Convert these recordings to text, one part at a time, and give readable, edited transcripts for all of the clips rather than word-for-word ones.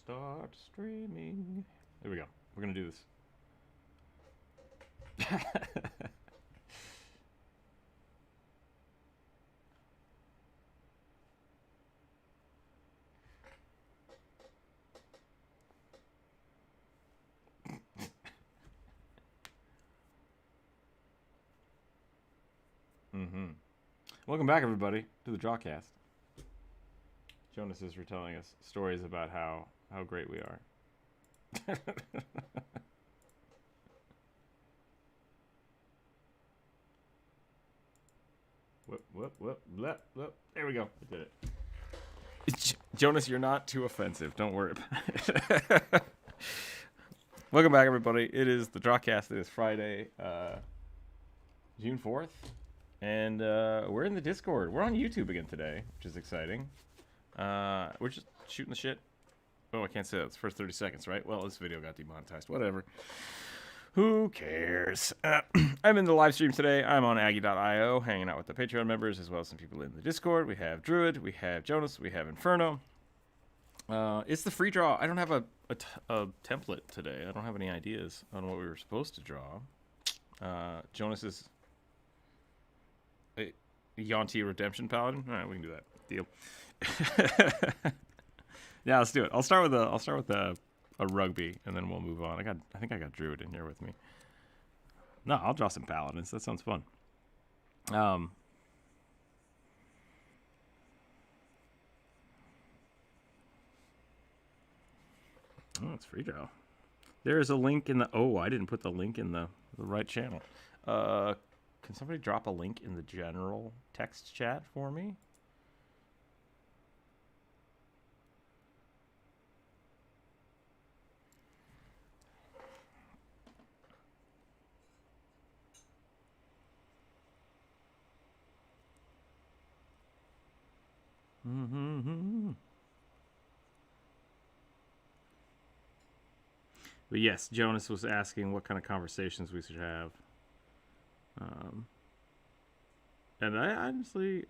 Start streaming. There we go. We're gonna do this. Welcome back, everybody, to the Drawcast. Jonas is retelling us stories about how great we are. Whoop, blep. There we go. I did it. Jonas, you're not too offensive. Don't worry about it. Welcome back, everybody. It is the Drawcast. It is Friday, June 4th. And we're in the Discord. We're on YouTube again today, which is exciting. We're just shooting the shit. Oh, I can't say that. It's the first 30 seconds, right? Well, this video got demonetized. Whatever. Who cares? I'm in the live stream today. I'm on Aggie.io, hanging out with the Patreon members, as well as some people in the Discord. We have Druid. We have Jonas. We have Inferno. It's the free draw. I don't have a template today. I don't have any ideas on what we were supposed to draw. Jonas is a Yonti Redemption Paladin. All right, we can do that. Deal. Yeah, let's do it. I'll start with a rugby, and then we'll move on. I think I got Druid in here with me. No, I'll draw some paladins. That sounds fun. Oh, it's free draw. There is a link in the. Oh, I didn't put the link in the right channel. Can somebody drop a link in the general text chat for me? But yes, Jonas was asking what kind of conversations we should have. And I honestly,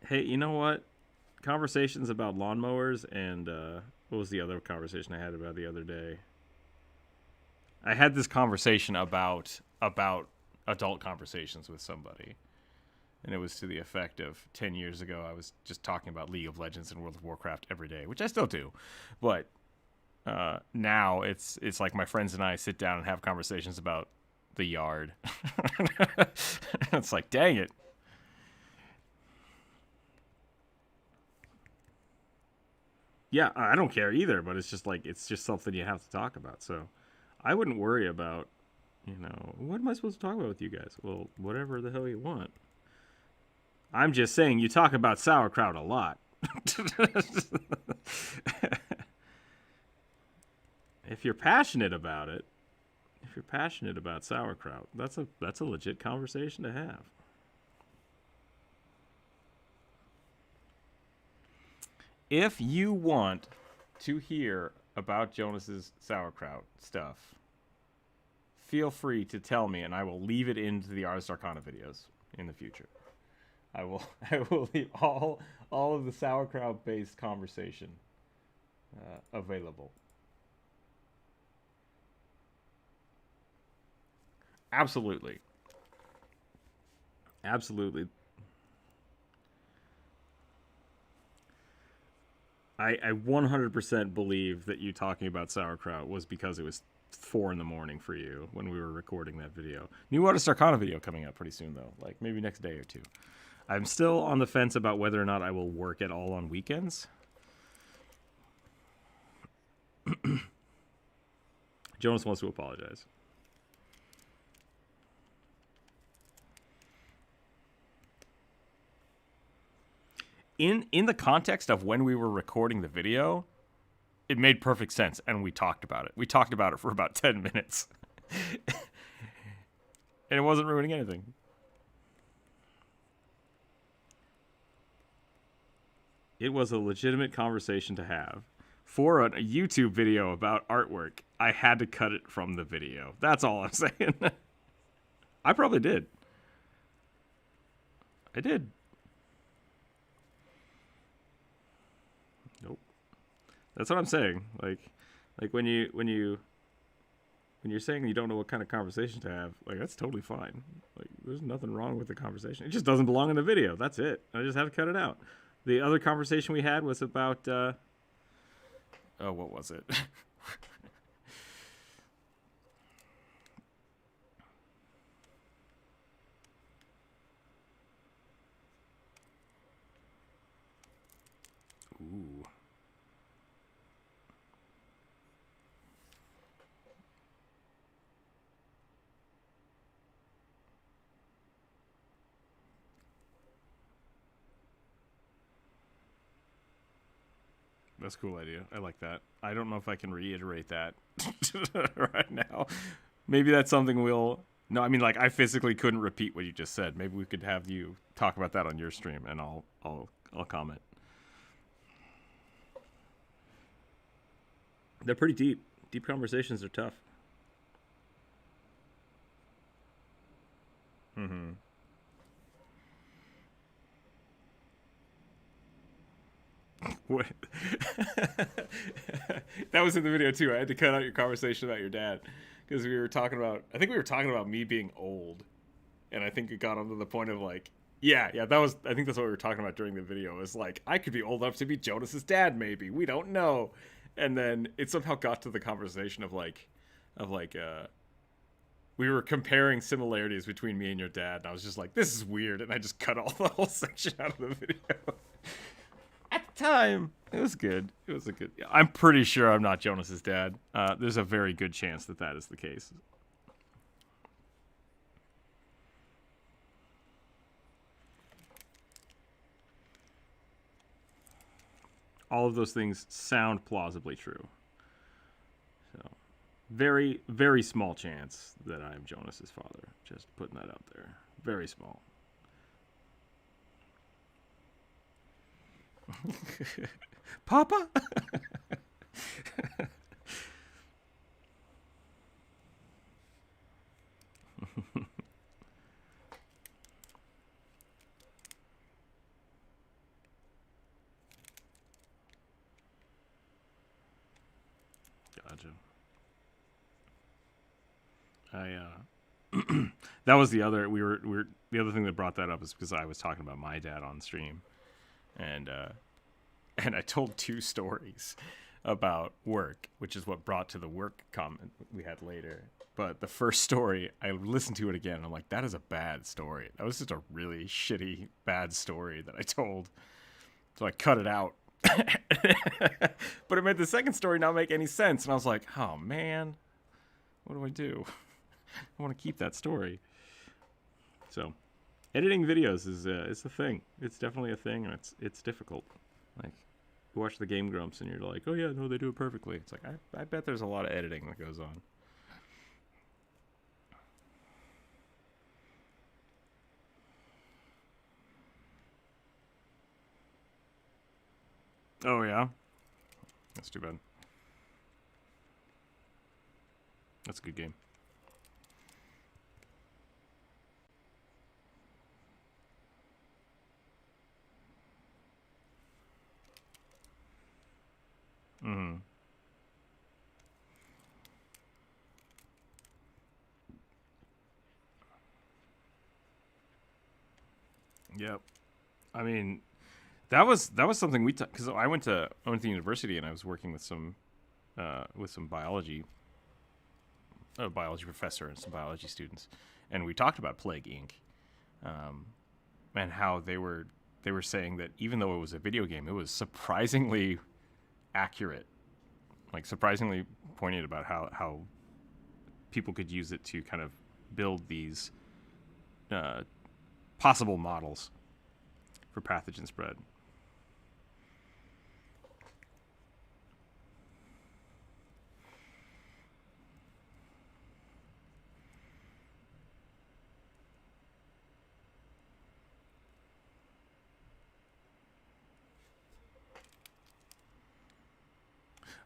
hey, you know what? Conversations about lawnmowers and what was the other conversation I had about the other day? I had this conversation about adult conversations with somebody. And it was to the effect of 10 years ago, I was just talking about League of Legends and World of Warcraft every day, which I still do. But now it's like my friends and I sit down and have conversations about the yard. It's like, dang it. Yeah, I don't care either, but it's just something you have to talk about. So I wouldn't worry about, what am I supposed to talk about with you guys? Well, whatever the hell you want. I'm just saying you talk about sauerkraut a lot. If you're passionate about it, if you're passionate about sauerkraut, that's a legit conversation to have. If you want to hear about Jonas's sauerkraut stuff, feel free to tell me, and I will leave it into the Ars Arcana videos in the future. I will leave all of the sauerkraut based conversation available. Absolutely. Absolutely. I 100% believe that you talking about sauerkraut was because it was 4 a.m. for you when we were recording that video. New Ars Arcana video coming up pretty soon, though. Like, maybe next day or two. I'm still on the fence about whether or not I will work at all on weekends. Jonas wants to apologize. In the context of when we were recording the video, it made perfect sense, and we talked about it. We talked about it for about 10 minutes. And it wasn't ruining anything. It was a legitimate conversation to have. For a YouTube video about artwork, I had to cut it from the video. That's all I'm saying. I probably did. I did. Nope. That's what I'm saying. Like when you're saying you don't know what kind of conversation to have, like that's totally fine. Like there's nothing wrong with the conversation. It just doesn't belong in the video. That's it. I just have to cut it out. The other conversation we had was about oh, what was it? Ooh. That's a cool idea. I like that. I don't know if I can reiterate that right now. Maybe that's something we'll. No, I mean, like I physically couldn't repeat what you just said. Maybe we could have you talk about that on your stream, and I'll comment. They're pretty deep. Deep conversations are tough. Mm-hmm. What? That was in the video too. I had to cut out your conversation about your dad because we were talking about. I think we were talking about me being old, and I think it got onto the point of like, yeah. That was. I think that's what we were talking about during the video. Is like I could be old enough to be Jonas's dad, maybe. We don't know. And then it somehow got to the conversation of like, we were comparing similarities between me and your dad, and I was just like, this is weird, and I just cut all the whole section out of the video. At the time, it was good. It was a good. I'm pretty sure I'm not Jonas's dad. There's a very good chance that that is the case. All of those things sound plausibly true. So, very, very small chance that I am Jonas's father. Just putting that out there. Very small. Papa? Gotcha. That was the other the other thing that brought that up is because I was talking about my dad on stream, and I told two stories about work, which is what brought to the work comment we had later. But the first story, I listened to it again, and I'm like, that is a bad story. That was just a really shitty, bad story that I told. So I cut it out. But it made the second story not make any sense, and I was like, oh man, what do I do? I want to keep that story. So, editing videos is a thing. It's definitely a thing, and it's difficult. Like, you watch the Game Grumps, and you're like, oh yeah, no, they do it perfectly. It's like, I bet there's a lot of editing that goes on. Oh yeah? That's too bad. That's a good game. Mm-hmm. Yep. I mean, that was something we because I went to university and I was working with some biology professor and some biology students, and we talked about Plague Inc. And how they were saying that even though it was a video game, it was surprisingly accurate, like surprisingly poignant about how people could use it to kind of build these possible models for pathogen spread.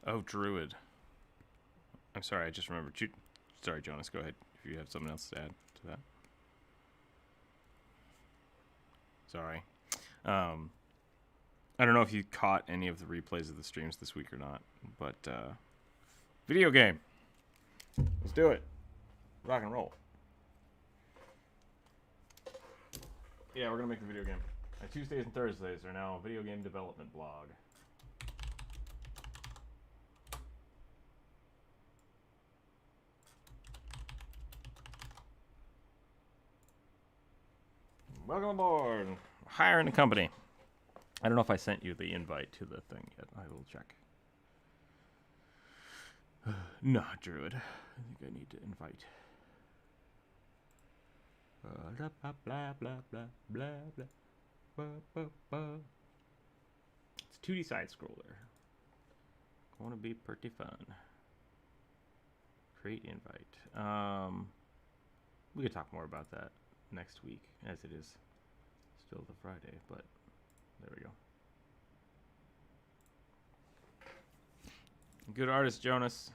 Oh, Druid. I'm sorry, I just remembered. Sorry, Jonas, go ahead if you have something else to add to that. Sorry. I don't know if you caught any of the replays of the streams this week or not, but video game. Let's do it. Rock and roll. Yeah, we're gonna make the video game. Tuesdays and Thursdays are now a video game development blog. Welcome aboard. Hiring a company. I don't know if I sent you the invite to the thing yet. I will check. No, Druid. I think I need to invite. Blah, blah, blah, blah, blah, blah, blah. Blah, blah, blah. It's a 2D side scroller. Going to be pretty fun. Create invite. We could talk more about that next week, as it is still the Friday, but there we go. Good artist, Jonas.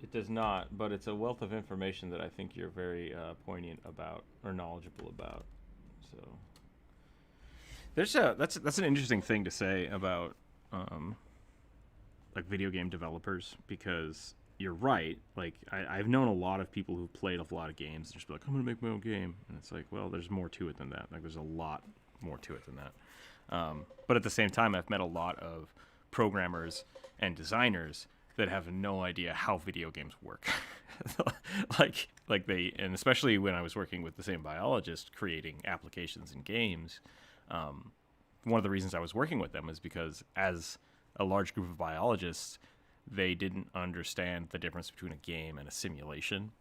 It does not, but it's a wealth of information that I think you're very poignant about or knowledgeable about. So there's that's an interesting thing to say about like video game developers, because you're right. Like I've known a lot of people who've played a lot of games and just be like, I'm gonna make my own game, and it's like, well, there's more to it than that. Like there's a lot more to it than that. But at the same time, I've met a lot of programmers and designers that have no idea how video games work. like they, and especially when I was working with the same biologist creating applications and games, one of the reasons I was working with them is because as a large group of biologists, they didn't understand the difference between a game and a simulation.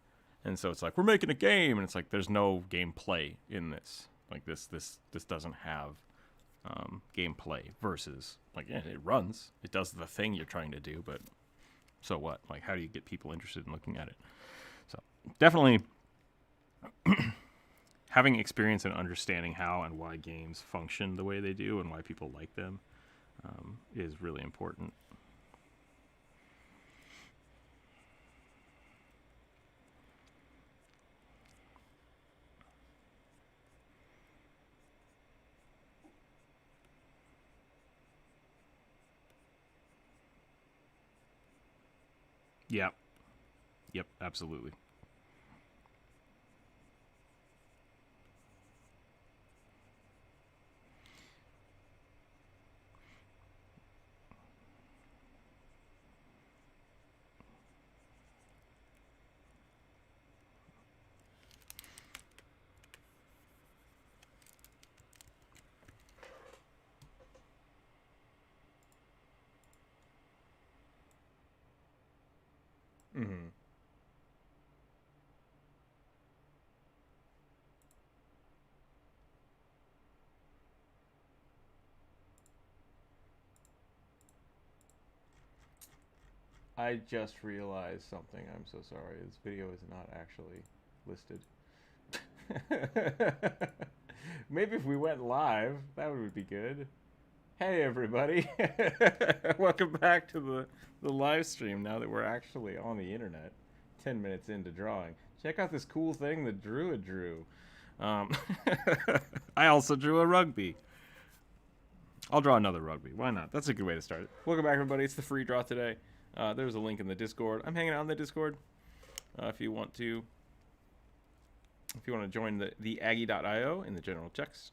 And so it's like, we're making a game, and it's like, there's no gameplay in this. Like this doesn't have gameplay versus, like, yeah, it runs. It does the thing you're trying to do, but so what? Like, how do you get people interested in looking at it? So definitely having experience and understanding how and why games function the way they do and why people like them is really important. Yeah. Yep, absolutely. Mm-hmm. I just realized something. I'm so sorry. This video is not actually listed. Maybe if we went live, that would be good. Hey, everybody. Welcome back to the live stream now that we're actually on the internet. 10 minutes into drawing. Check out this cool thing that Druid drew. I also drew a rugby. I'll draw another rugby. Why not? That's a good way to start it. Welcome back, everybody. It's the free draw today. There's a link in the Discord. I'm hanging out in the Discord. If you want to join the Aggie.io in the general text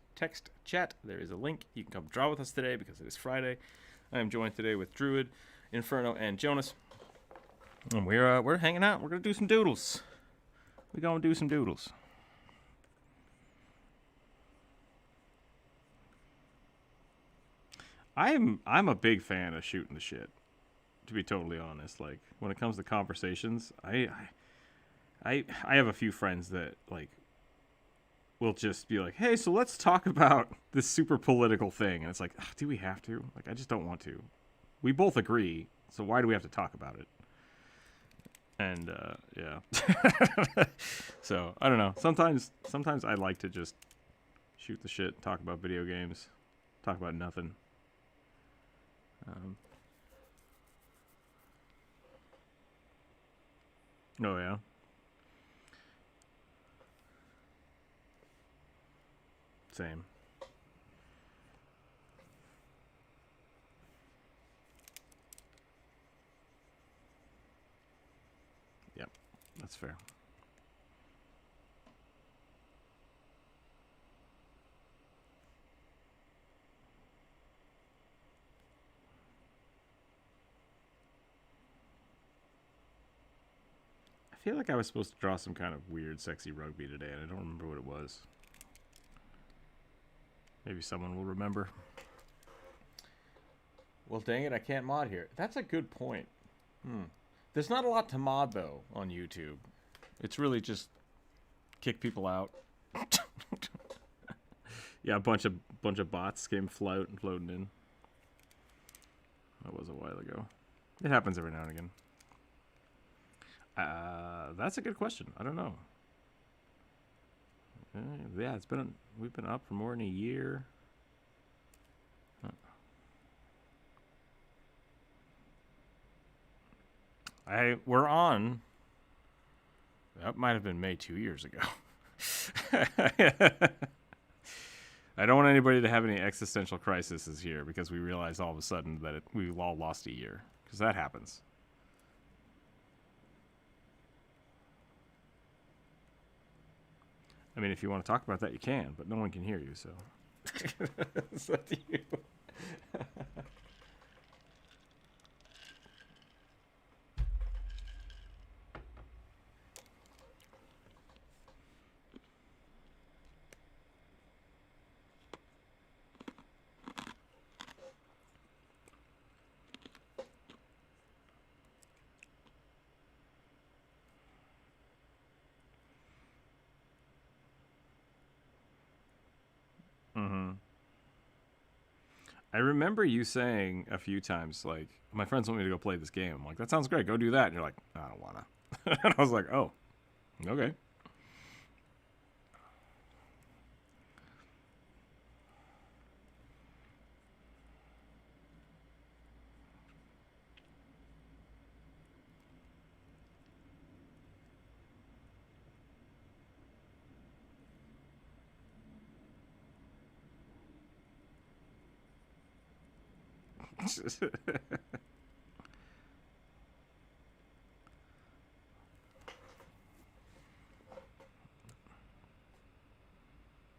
chat, there is a link. You can come draw with us today because it is Friday. I am joined today with Druid, Inferno, and Jonas. And we're hanging out. We're gonna do some doodles. We're gonna do some doodles. I'm a big fan of shooting the shit, to be totally honest. Like, when it comes to conversations, I have a few friends that, like, will just be like, hey, so let's talk about this super political thing. And it's like, do we have to? Like, I just don't want to. We both agree, so why do we have to talk about it? And, yeah. So, I don't know. Sometimes I like to just shoot the shit, talk about video games, talk about nothing. Oh, yeah? Same. Yep, that's fair. I feel like I was supposed to draw some kind of weird, sexy rugby today, and I don't remember what it was. Maybe someone will remember. Well, dang it, I can't mod here. That's a good point. There's not a lot to mod, though, on YouTube. It's really just kick people out. Yeah, a bunch of bots came floating in. That was a while ago. It happens every now and again. That's a good question. I don't know. Yeah, we've been up for more than a year. We're on. That might have been May 2 years ago. I don't want anybody to have any existential crises here because we realize all of a sudden that we've all lost a year, because that happens. I mean, if you want to talk about that, you can, but no one can hear you, so it's up to you. I remember you saying a few times, like, my friends want me to go play this game. I'm like, that sounds great. Go do that. And you're like, I don't want to. And I was like, oh, okay.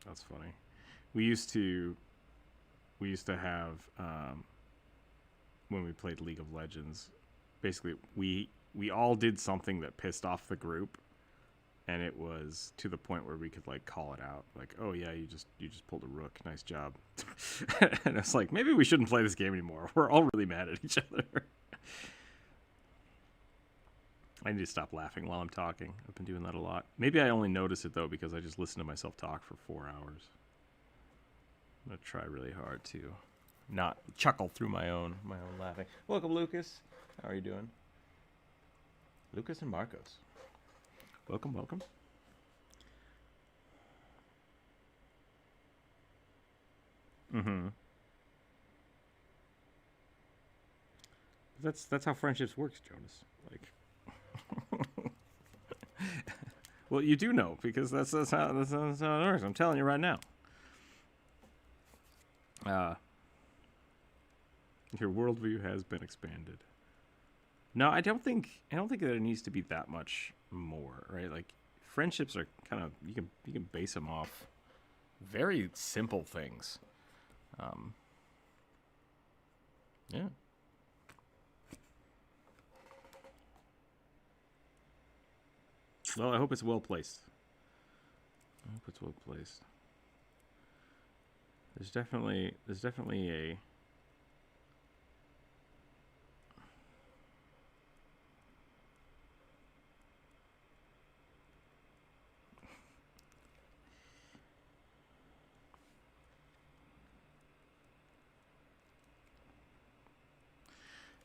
That's funny. We used to have when we played League of Legends, basically we all did something that pissed off the group, and it was to the point where we could like call it out, like, oh yeah, you just pulled a rook, nice job. And it's like, maybe we shouldn't play this game anymore. We're all really mad at each other. I need to stop laughing while I'm talking. I've been doing that a lot. Maybe I only notice it though because I just listen to myself talk for 4 hours. I'm gonna try really hard to not chuckle through my own laughing. Welcome, Lucas. How are you doing? Lucas and Marcos. Welcome, welcome. Mm-hmm. That's how friendships works, Jonas. Like, well, you do know because that's how it works. I'm telling you right now. Your worldview has been expanded. No, I don't think that it needs to be that much more, right? Like, friendships are kind of, you can base them off very simple things. Yeah. Well, I hope it's well placed. I hope it's well placed. There's definitely a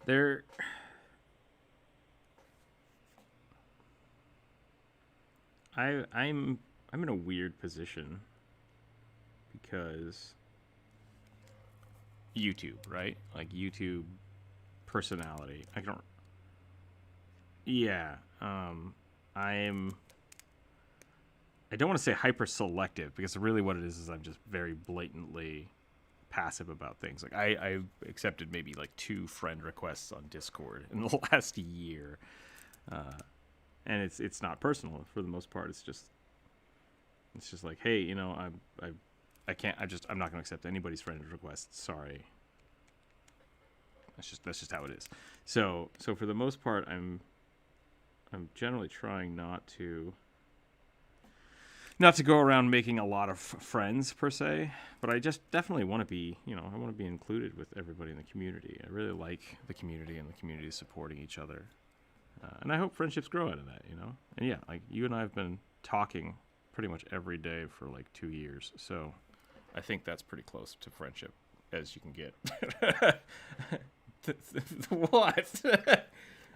there. I'm in a weird position because YouTube, right? Like, YouTube personality. I don't. Yeah. I don't want to say hyper selective, because really what it is I'm just very blatantly passive about things. Like I accepted maybe like 2 friend requests on Discord in the last year, and it's not personal for the most part. It's just like, hey, you know, I can't. I'm not going to accept anybody's friend request. Sorry. That's just how it is. So for the most part, I'm generally trying not to go around making a lot of friends per se, but I just definitely want to be, you know, I want to be included with everybody in the community. I really like the community and the community supporting each other, and I hope friendships grow out of that, you know. And yeah, like you and I have been talking pretty much every day for like 2 years, so I think that's pretty close to friendship as you can get. What?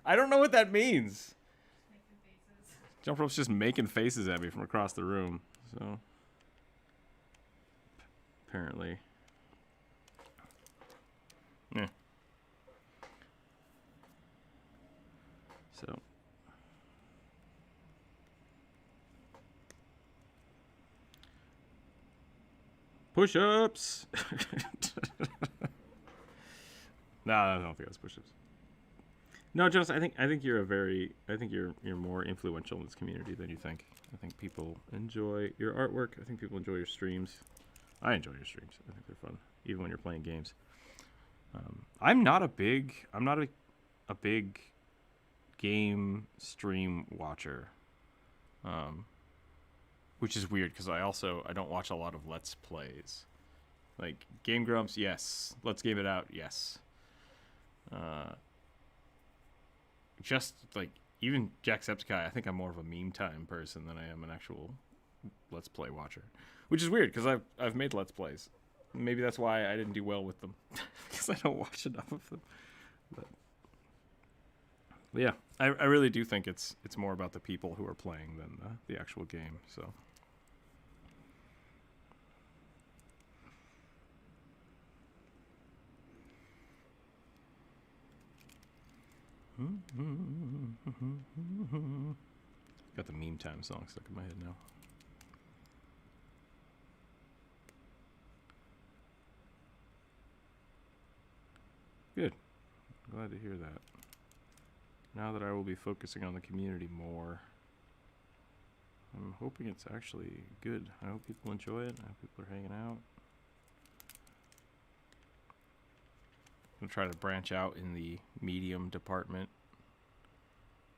I don't know what that means. Jump Rope's just making faces at me from across the room. So apparently, yeah. So push-ups. No, I don't think that's push-ups. No, Jonas, I think you're you're more influential in this community than you think. I think people enjoy your artwork. I think people enjoy your streams. I enjoy your streams. I think they're fun, even when you're playing games. I'm not a big game stream watcher, which is weird because I don't watch a lot of Let's Plays. Like Game Grumps, yes. Let's Game It Out, yes. Just like even Jacksepticeye, I think I'm more of a meme time person than I am an actual Let's Play watcher, which is weird because I've made Let's Plays. Maybe that's why I didn't do well with them, because I don't watch enough of them. But yeah, I really do think it's more about the people who are playing than the actual game. So. Got the meme time song stuck in my head now. Good. Glad to hear that. Now that I will be focusing on the community more, I'm hoping it's actually good. I hope people enjoy it. I hope people are hanging out. I'm gonna try to branch out in the medium department,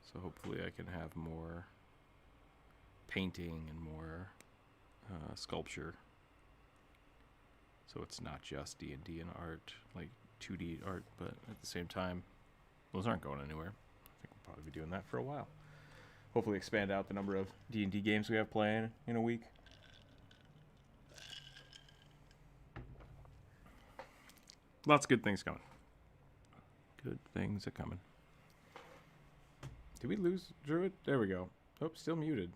so hopefully I can have more painting and more sculpture, so it's not just D&D and art, like 2D art, but at the same time those aren't going anywhere. I think we'll probably be doing that for a while. Hopefully expand out the number of D&D games we have playing in a week. Lots of good things coming. Good things are coming. Did we lose Druid? There we go. Oh, still muted.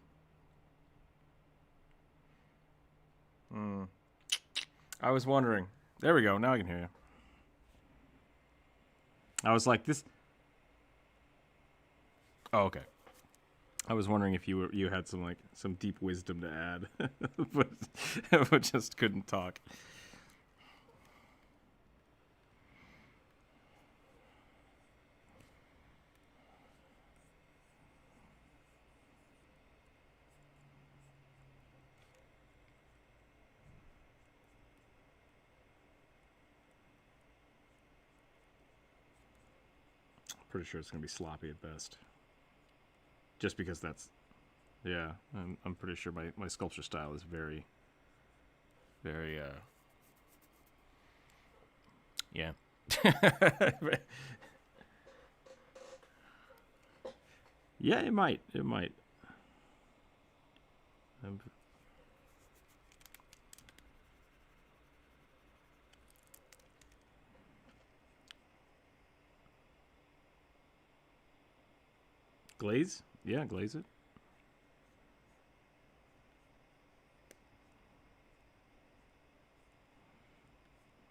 I was wondering. There we go. Now I can hear you. I was like, this. Oh, okay. I was wondering if you had some deep wisdom to add, but just couldn't talk. Pretty sure it's gonna be sloppy at best. Just because that's, yeah, I'm pretty sure my sculpture style is very, very, yeah. Yeah, it might. Glaze? Yeah, glaze it.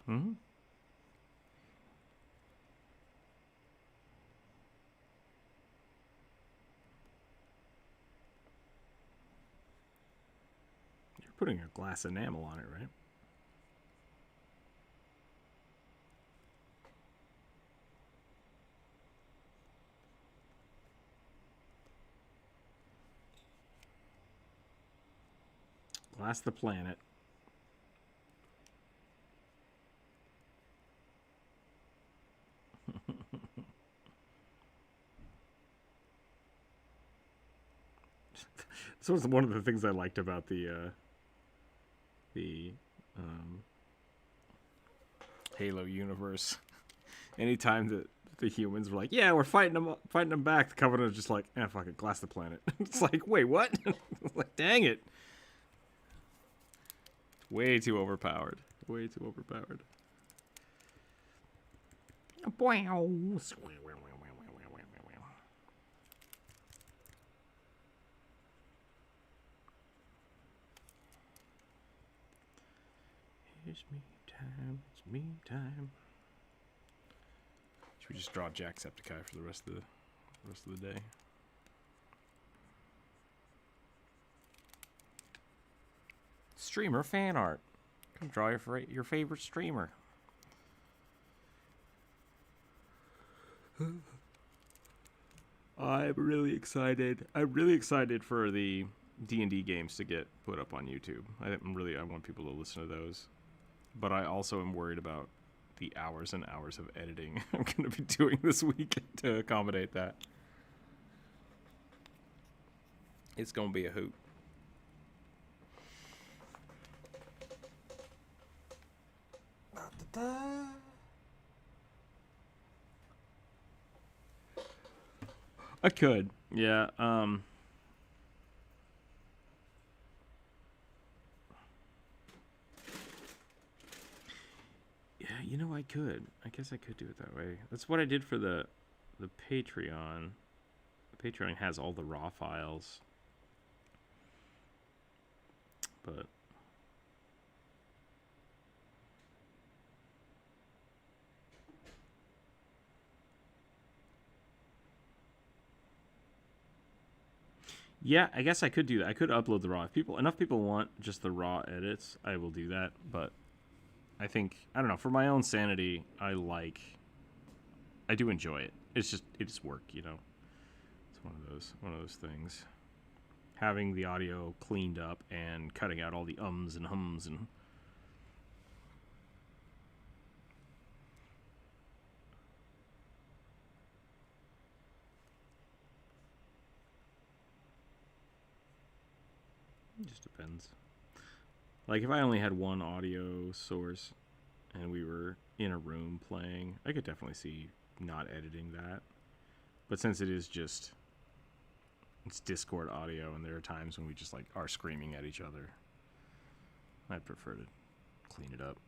Mm-hmm. Putting a glass enamel on it, right? Glass the planet. So it's one of the things I liked about the Halo universe. Anytime that the humans were like, "Yeah, we're fighting them back," the Covenant was just like, fuck it, glass the planet." It's like, wait, what? Like, dang it. Way too overpowered. Way too overpowered. It's me time. It's me time. Should we just draw Jacksepticeye for the rest of the day? Streamer fan art. Come draw your favorite streamer. I'm really excited. I'm really excited for the D&D games to get put up on YouTube. I want people to listen to those. But I also am worried about the hours and hours of editing I'm going to be doing this week to accommodate that. It's going to be a hoot. I could, yeah. Yeah, you know, I could. I guess I could do it that way. That's what I did for the Patreon. The Patreon has all the raw files, but yeah, I guess I could do that. I could upload the raw. If enough people want just the raw edits, I will do that. But I think, I don't know, for my own sanity, I do enjoy it. It's work, you know. It's one of those things. Having the audio cleaned up and cutting out all the ums and hums and it just depends. Like, if I only had one audio source and we were in a room playing, I could definitely see not editing that. But since it's Discord audio, and there are times when we just, like, are screaming at each other, I'd prefer to clean it up.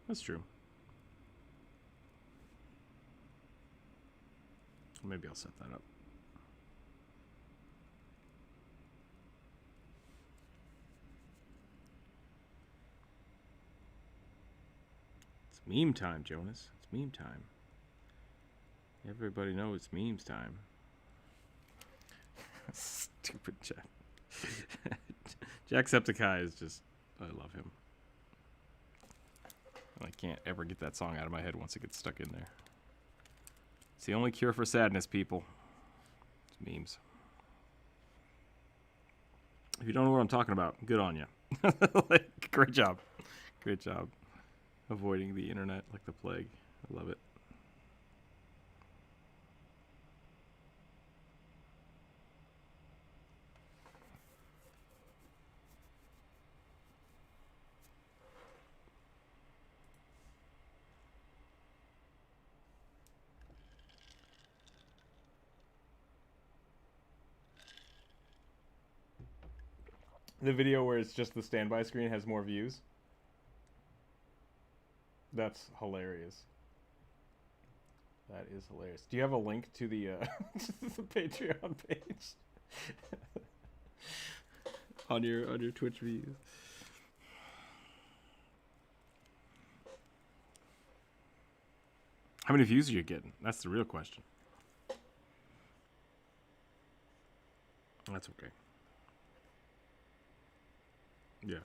That's true. Maybe I'll set that up. It's meme time, Jonas. It's meme time. Everybody knows it's memes time. Stupid Jack. Jacksepticeye is just, I love him. I can't ever get that song out of my head once it gets stuck in there. It's the only cure for sadness, people. It's memes. If you don't know what I'm talking about, good on you. Like, great job. Great job. Avoiding the internet like the plague. I love it. The video where it's just the standby screen has more views. That's hilarious. That is hilarious. Do you have a link to the, the Patreon page? on your Twitch views. How many views are you getting? That's the real question. That's okay. Yeah.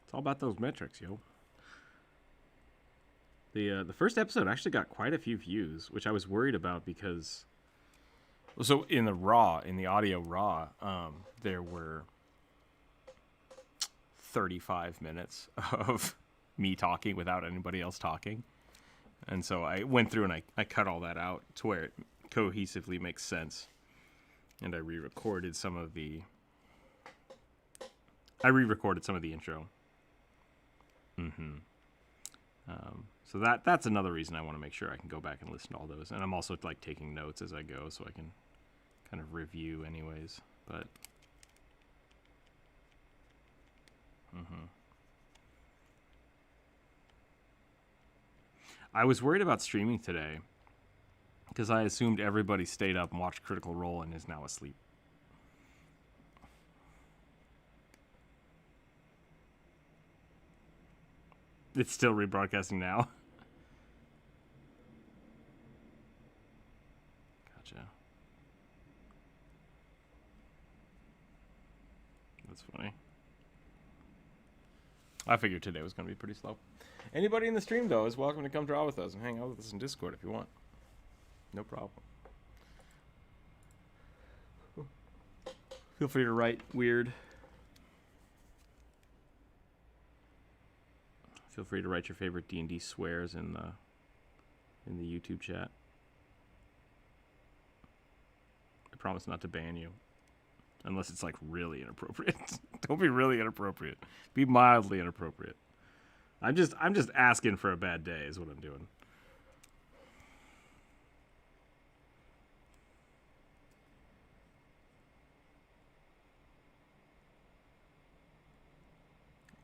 It's all about those metrics, yo. The first episode actually got quite a few views, which I was worried about because... So in the audio raw, there were 35 minutes of me talking without anybody else talking. And so I went through and I cut all that out to where it cohesively makes sense. And I re-recorded some of the intro. So that's another reason I want to make sure I can go back and listen to all those. And I'm also like taking notes as I go so I can kind of review anyways. But I was worried about streaming today because I assumed everybody stayed up and watched Critical Role and is now asleep. It's still rebroadcasting now. Gotcha. That's funny. I figured today was going to be pretty slow. Anybody in the stream, though, is welcome to come draw with us and hang out with us in Discord if you want. No problem. Feel free to write weird. Feel free to write your favorite D&D swears in the YouTube chat. I promise not to ban you. Unless it's like really inappropriate. Don't be really inappropriate. Be mildly inappropriate. I'm just asking for a bad day is what I'm doing.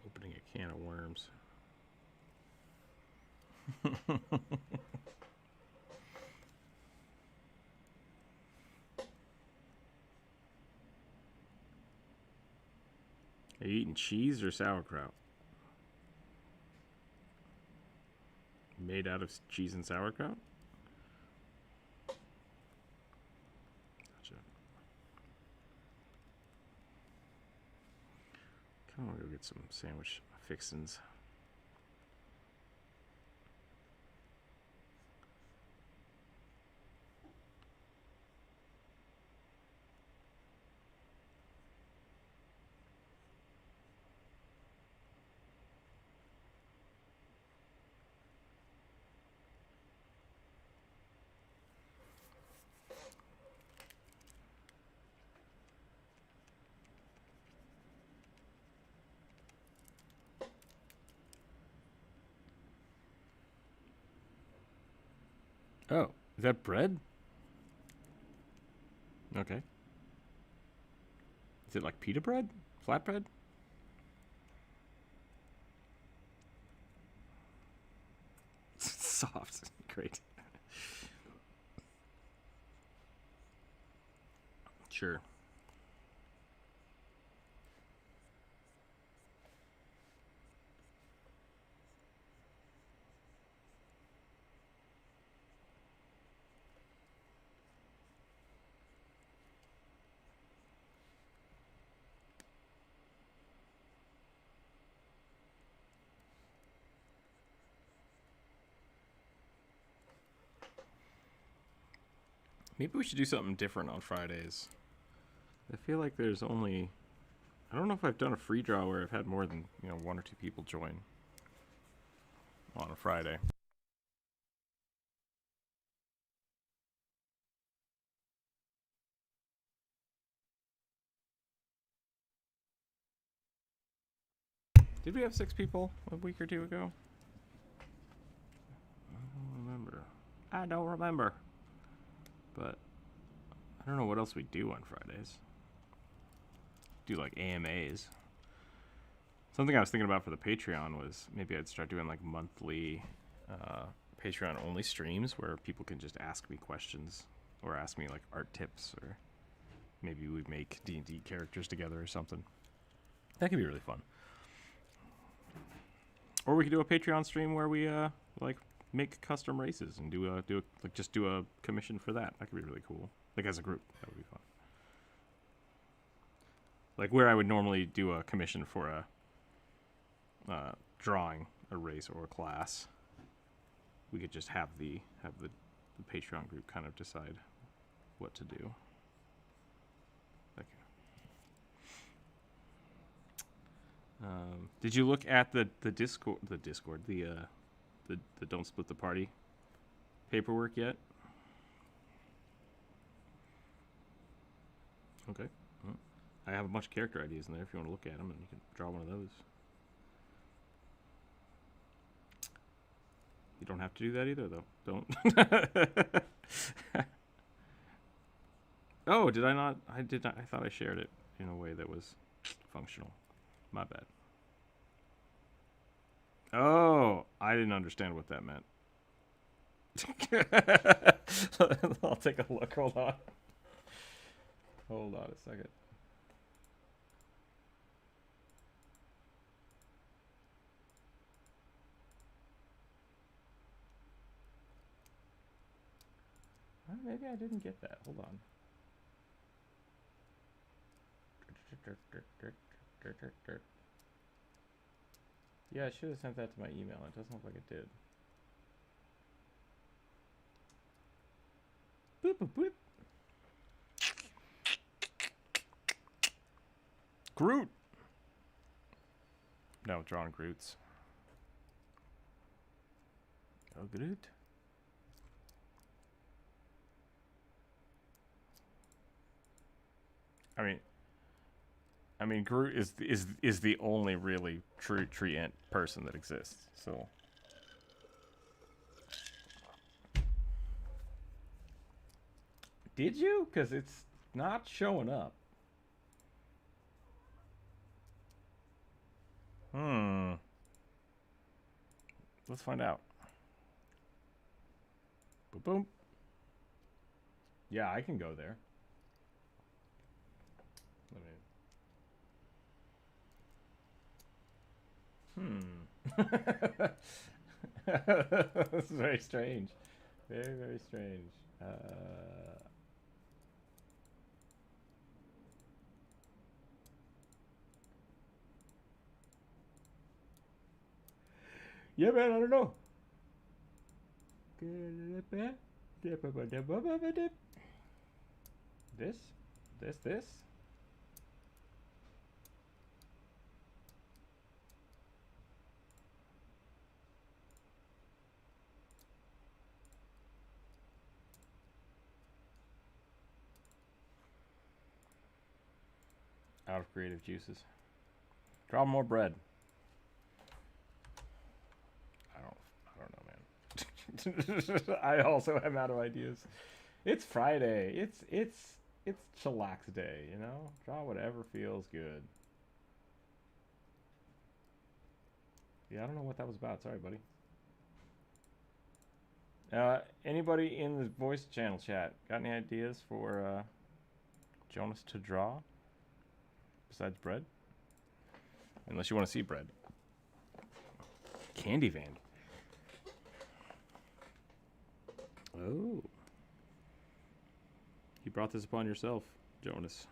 Opening a can of worms. Are you eating cheese or sauerkraut? Made out of cheese and sauerkraut? Gotcha. Kind of want to go get some sandwich fixins. Oh, is that bread? Okay. Is it like pita bread? Flatbread? Soft. Great. Sure. Maybe we should do something different on Fridays. I feel like there's only... I don't know if I've done a free draw where I've had more than, one or two people join on a Friday. Did we have 6 people a week or two ago? I don't remember. But I don't know what else we do on Fridays. Do like AMAs. Something I was thinking about for the Patreon was maybe I'd start doing like monthly Patreon only streams where people can just ask me questions or ask me like art tips or maybe we make D&D characters together or something. That could be really fun. Or we could do a Patreon stream where we like make custom races and do a commission for that. That could be really cool. Like as a group, that would be fun. Like where I would normally do a commission for a drawing a race or a class, we could just have the Patreon group kind of decide what to do. Okay. Did you look at the Discord the Don't Split the Party paperwork yet? Okay. Well, I have a bunch of character ideas in there if you want to look at them, and you can draw one of those. You don't have to do that either, though. Don't. Oh, did I not? I did not. I thought I shared it in a way that was functional. My bad. Oh, I didn't understand what that meant. I'll take a look. Hold on. Hold on a second. Maybe I didn't get that. Hold on. Yeah, I should have sent that to my email. It doesn't look like it did. Boop, boop, boop. Groot! No, drawing Groots. Oh, Groot. I mean, Groot is the only really true tree ant person that exists. So, did you? Because it's not showing up. Let's find out. Boom, boom. Yeah, I can go there. This is very strange. Very, very strange. Yeah, man, I don't know. This. Out of creative juices. Draw more bread. I don't know, man. I also am out of ideas. It's Friday. It's chillax day, you know? Draw whatever feels good. Yeah, I don't know what that was about. Sorry, buddy. Anybody in the voice channel chat got any ideas for Jonas to draw? Besides bread? Unless you want to see bread. Candy van. Oh. You brought this upon yourself, Jonas.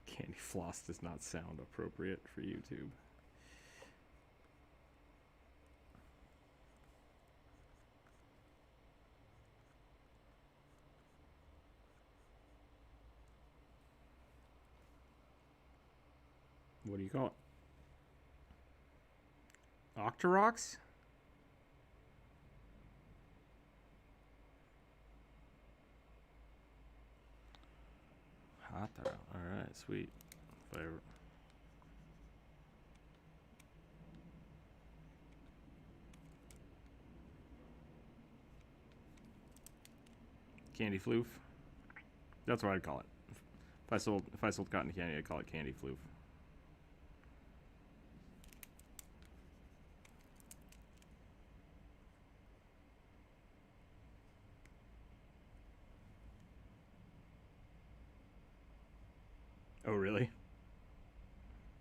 Candy floss does not sound appropriate for YouTube. What do you call it? Octoroks? Hot throw. Alright, sweet. Flavor. Candy floof. That's what I'd call it. If I sold cotton candy, I'd call it candy floof. Oh, really?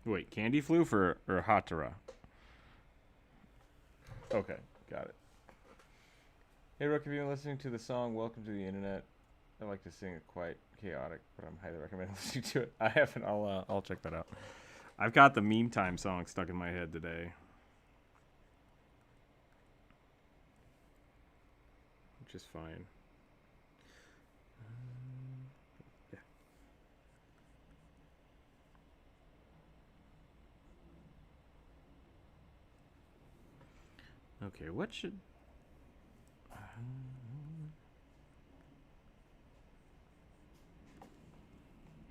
Wait, candy floof or hatara? Okay, got it. Hey, Rook, have you been listening to the song Welcome to the Internet? I like to sing it quite chaotic, but I'm highly recommend listening to it. I haven't. I'll check that out. I've got the Meme Time song stuck in my head today, which is fine. Yeah. Okay, what should...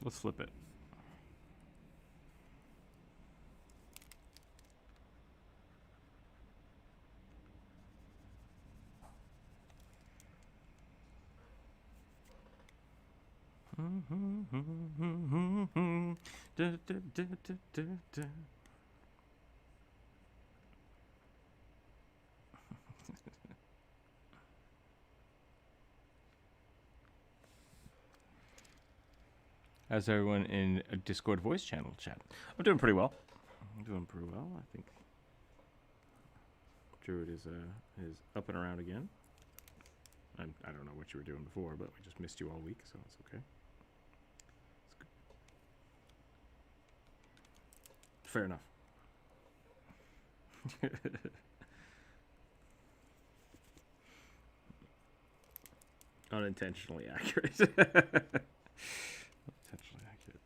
let's flip it. How's everyone in a Discord voice channel chat? I'm doing pretty well. I think Druid is up and around again. I don't know what you were doing before, but we just missed you all week, so it's okay. It's good. Fair enough. Unintentionally accurate. Unintentionally accurate.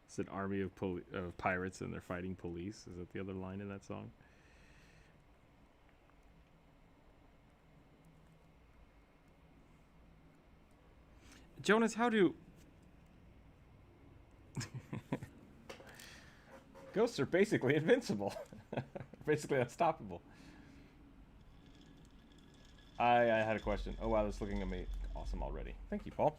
It's an army of pirates and they're fighting police. Is that the other line in that song? Jonas, how do... Ghosts are basically invincible. Basically unstoppable. I had a question. Oh wow, that's looking awesome already. Thank you, Paul.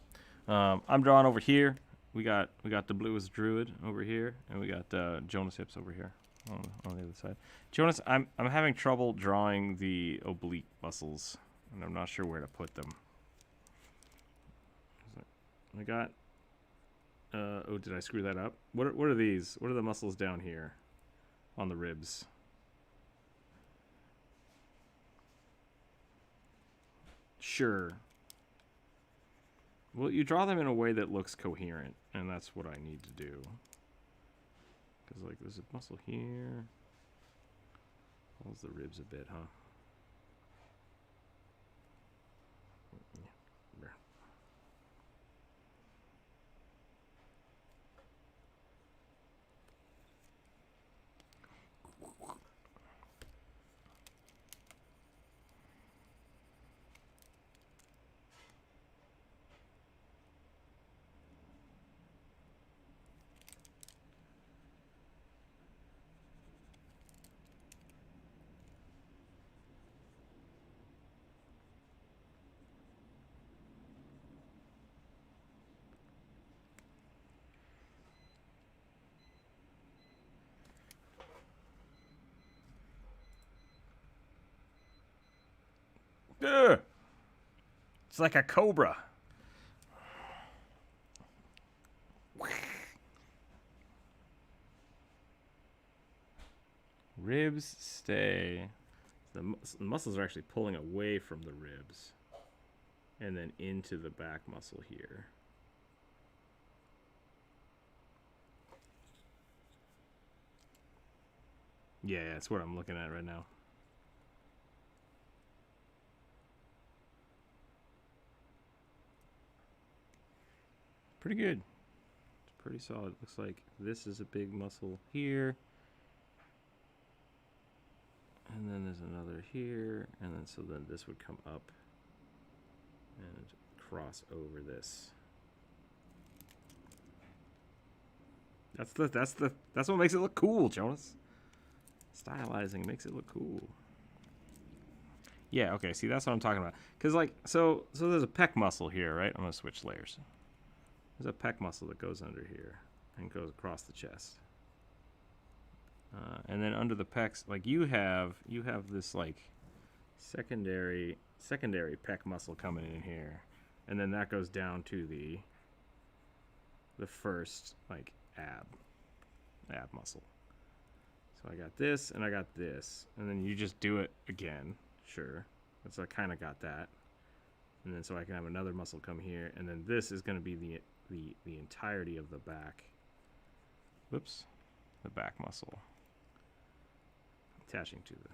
I'm drawing over here. We got the bluest druid over here, and we got Jonas Hips over here on the other side. Jonas, I'm having trouble drawing the oblique muscles, and I'm not sure where to put them. I got. Oh, did I screw that up? What are these? What are the muscles down here, on the ribs? Sure. Well, you draw them in a way that looks coherent, and that's what I need to do. Because, like, there's a muscle here. Pulls the ribs a bit, huh? Ugh. It's like a cobra. Ribs stay. The muscles are actually pulling away from the ribs and then into the back muscle here. Yeah, that's what I'm looking at right now. Pretty good. It's pretty solid. Looks like this is a big muscle here. And then there's another here. And then so then this would come up and cross over this. That's what makes it look cool, Jonas. Stylizing makes it look cool. Yeah, okay, see, that's what I'm talking about. Because, like, so there's a pec muscle here, right? I'm going to switch layers. There's a pec muscle that goes under here and goes across the chest. And then under the pecs, like, you have this, like, secondary pec muscle coming in here. And then that goes down to the first, like, ab muscle. So I got this and I got this. And then you just do it again. Sure. So I kind of got that. And then so I can have another muscle come here. And then this is going to be the entirety of the back. Whoops. The back muscle. Attaching to the...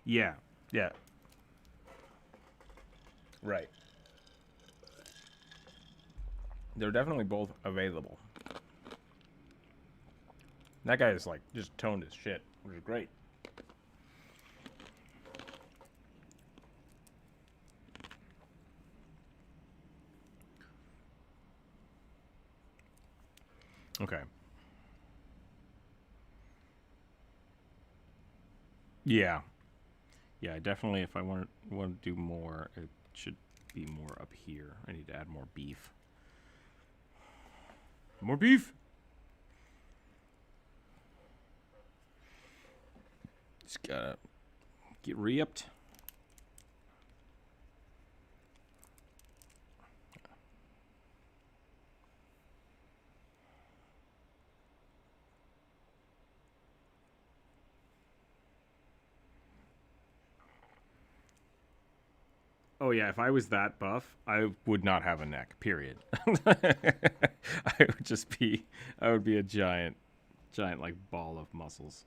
Yeah. Yeah. Right. They're definitely both available. That guy is like just toned as shit, which is great. Okay. Yeah. Yeah, definitely if I want to do more, it should be more up here. I need to add more beef. More beef! Just gotta get re-upped. Oh yeah, if I was that buff, I would not have a neck, period. I would be a giant like ball of muscles.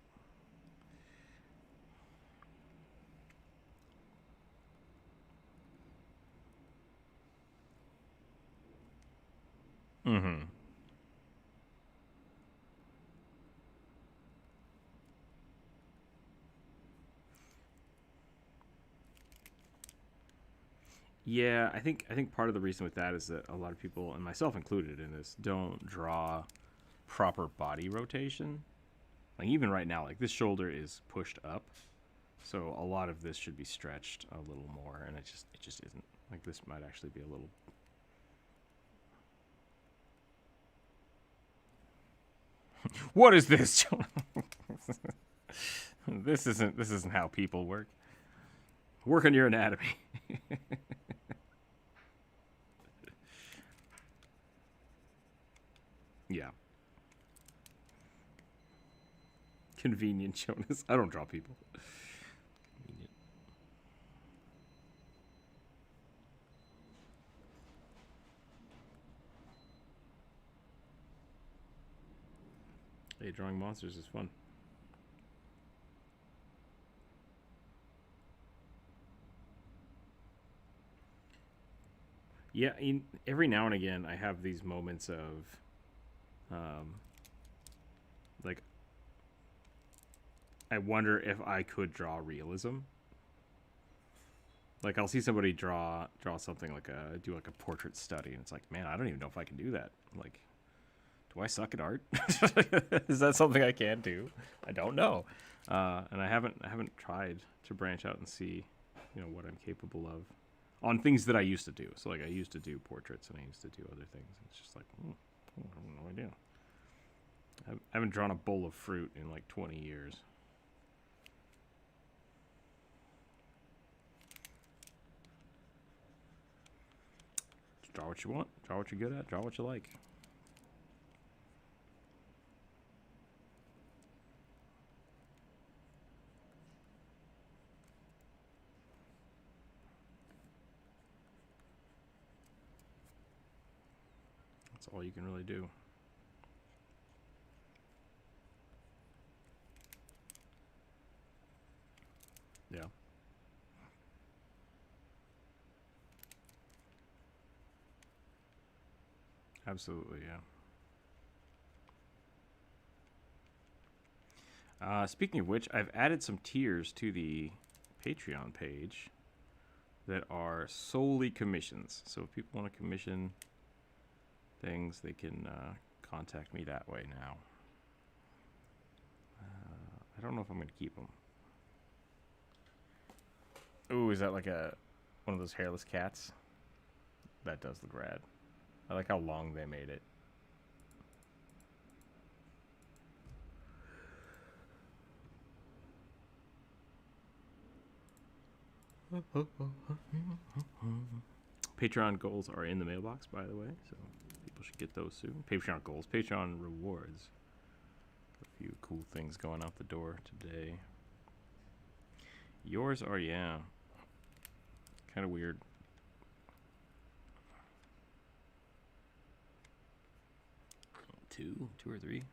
Mm-hmm. Yeah, I think part of the reason with that is that a lot of people, and myself included in this, don't draw proper body rotation. Like even right now, like this shoulder is pushed up, so a lot of this should be stretched a little more, and it just isn't. Like this might actually be a little. What is this? This isn't how people work. Work on your anatomy. Yeah. Convenient, Jonas. I don't draw people. Convenient. Hey, drawing monsters is fun. Yeah, every now and again, I have these moments of, like, I wonder if I could draw realism. Like, I'll see somebody draw something like do a portrait study, and it's like, man, I don't even know if I can do that. Like, do I suck at art? Is that something I can do? I don't know, and I haven't tried to branch out and see, what I'm capable of on things that I used to do. So like I used to do portraits and I used to do other things. It's just like, I have no idea. I haven't drawn a bowl of fruit in like 20 years. Just draw what you want. Draw what you're good at. Draw what you like. That's all you can really do. Yeah. Absolutely, yeah. Speaking of which, I've added some tiers to the Patreon page that are solely commissions. So if people want to commission things, they can contact me that way now. I don't know if I'm going to keep them. Ooh, is that like one of those hairless cats? That does look rad. I like how long they made it. Patreon goals are in the mailbox, by the way, so people should get those soon. Patreon goals, Patreon rewards. A few cool things going out the door today. Yours are, yeah, kind of weird. Two or three.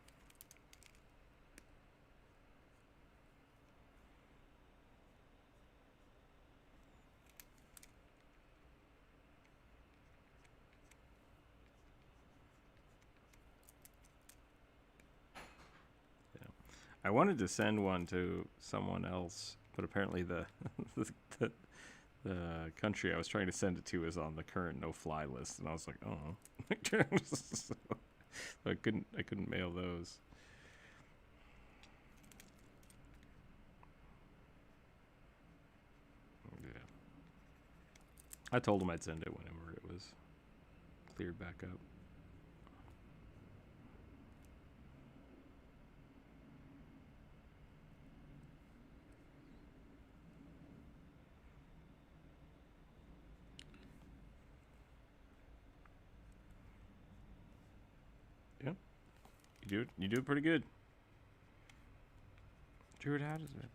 I wanted to send one to someone else, but apparently the country I was trying to send it to is on the current no-fly list, and I was like, oh, so I couldn't mail those. Yeah, I told him I'd send it whenever it was cleared back up. You do it pretty good. Druid, how does it?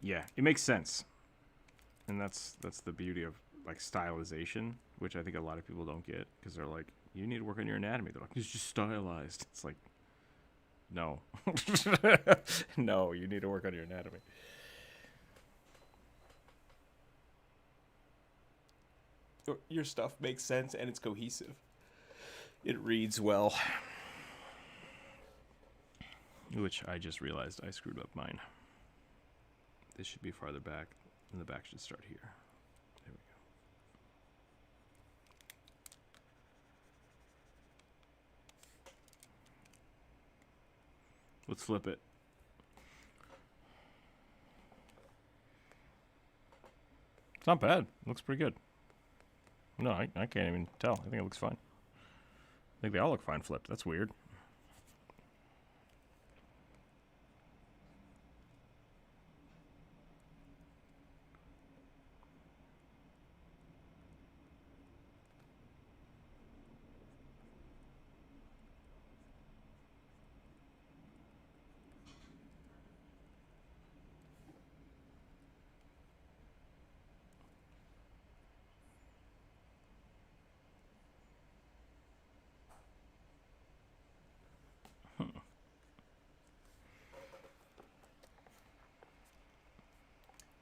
Yeah, it makes sense, and that's the beauty of like stylization, which I think a lot of people don't get, because they're like, you need to work on your anatomy. They're like, it's just stylized. It's like, no, no, you need to work on your anatomy. Your stuff makes sense and it's cohesive. It reads well. Which I just realized I screwed up mine. This should be farther back, and the back should start here. There we go. Let's flip it. It's not bad. It looks pretty good. No, I can't even tell. I think it looks fine. I think they all look fine flipped. That's weird.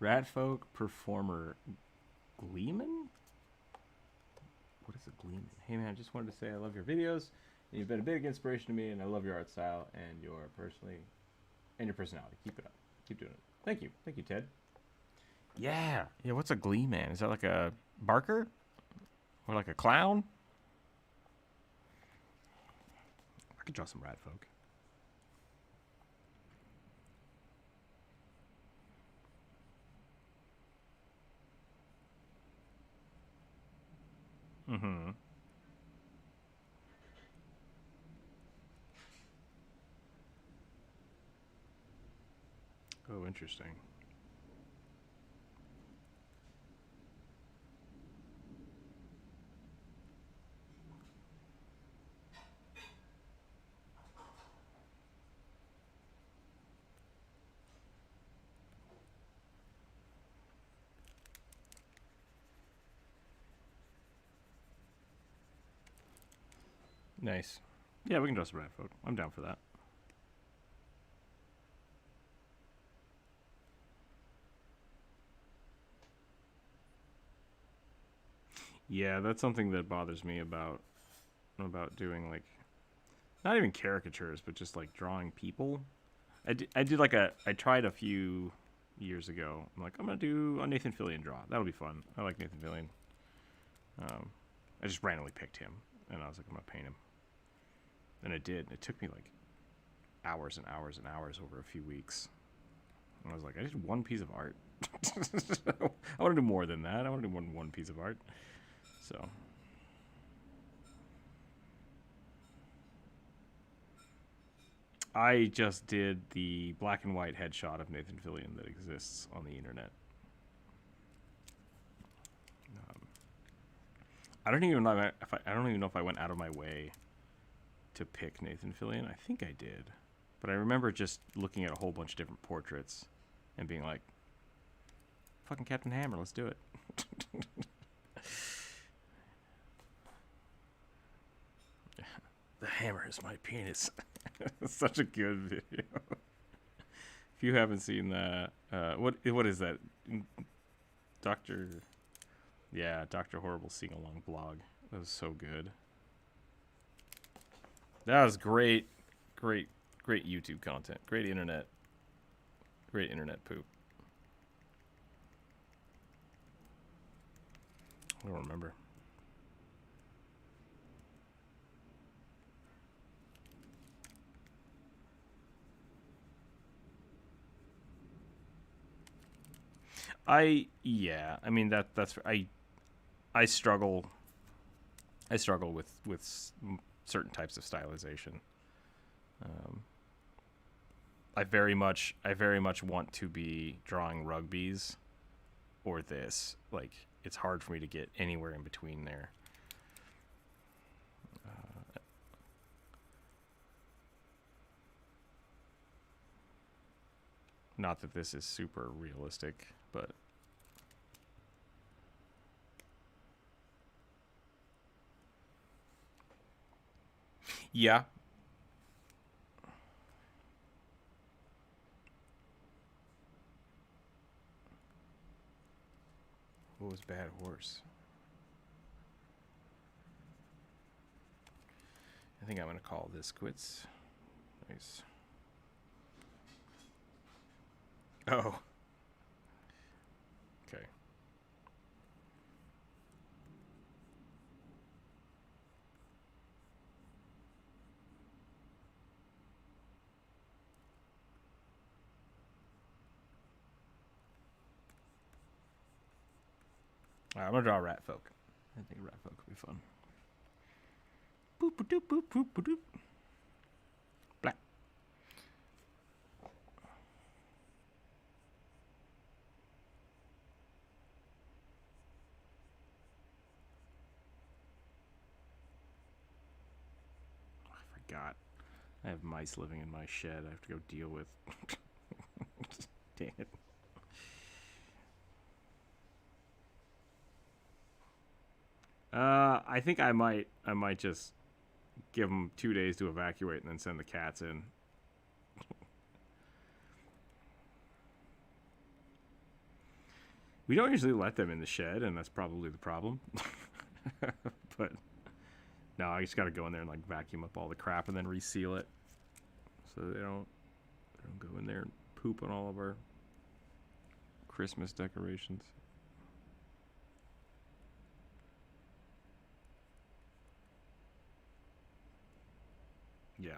Radfolk Performer Gleeman? What is a Gleeman? Hey man, I just wanted to say I love your videos. And you've been a big inspiration to me, and I love your art style and your personality. Keep it up. Keep doing it. Thank you. Thank you, Ted. Yeah. Yeah, what's a Gleeman? Is that like a barker? Or like a clown? I could draw some Radfolk. Mm-hmm. Oh, interesting. Nice. Yeah, we can draw some Radfolk. I'm down for that. Yeah, that's something that bothers me about doing, like, not even caricatures, but just like drawing people. I tried a few years ago. I'm like, I'm gonna do a Nathan Fillion draw. That'll be fun. I like Nathan Fillion. I just randomly picked him, and I was like, I'm gonna paint him. And it did. It took me like hours and hours and hours over a few weeks. And I was like, I did one piece of art. I want to do more than that. I want to do more than one piece of art. So. I just did the black and white headshot of Nathan Fillion that exists on the internet. I don't even know if I don't even know if I went out of my way to pick Nathan Fillion. I think I did, but I remember just looking at a whole bunch of different portraits and being like, "Fucking Captain Hammer, let's do it." The hammer is my penis. It's such a good video. If you haven't seen that, what is that? Dr. Horrible sing-along blog. That was so good. That was great YouTube content. Great internet poop. I don't remember. I mean that's I struggle with certain types of stylization. I very much want to be drawing rugbies or this. Like, it's hard for me to get anywhere in between there. Not that this is super realistic, but yeah. What was Bad Horse? I think I'm gonna call this quits. Nice. Oh. Okay. Alright, I'm gonna draw Rat Folk. I think Rat Folk would be fun. Boop a doop boop boop a doop. Black. I forgot. I have mice living in my shed I have to go deal with. Dang it. I think I might just give them 2 days to evacuate and then send the cats in. We don't usually let them in the shed, and that's probably the problem. But no, I just got to go in there and like vacuum up all the crap and then reseal it, so they don't go in there and poop on all of our Christmas decorations. Yeah.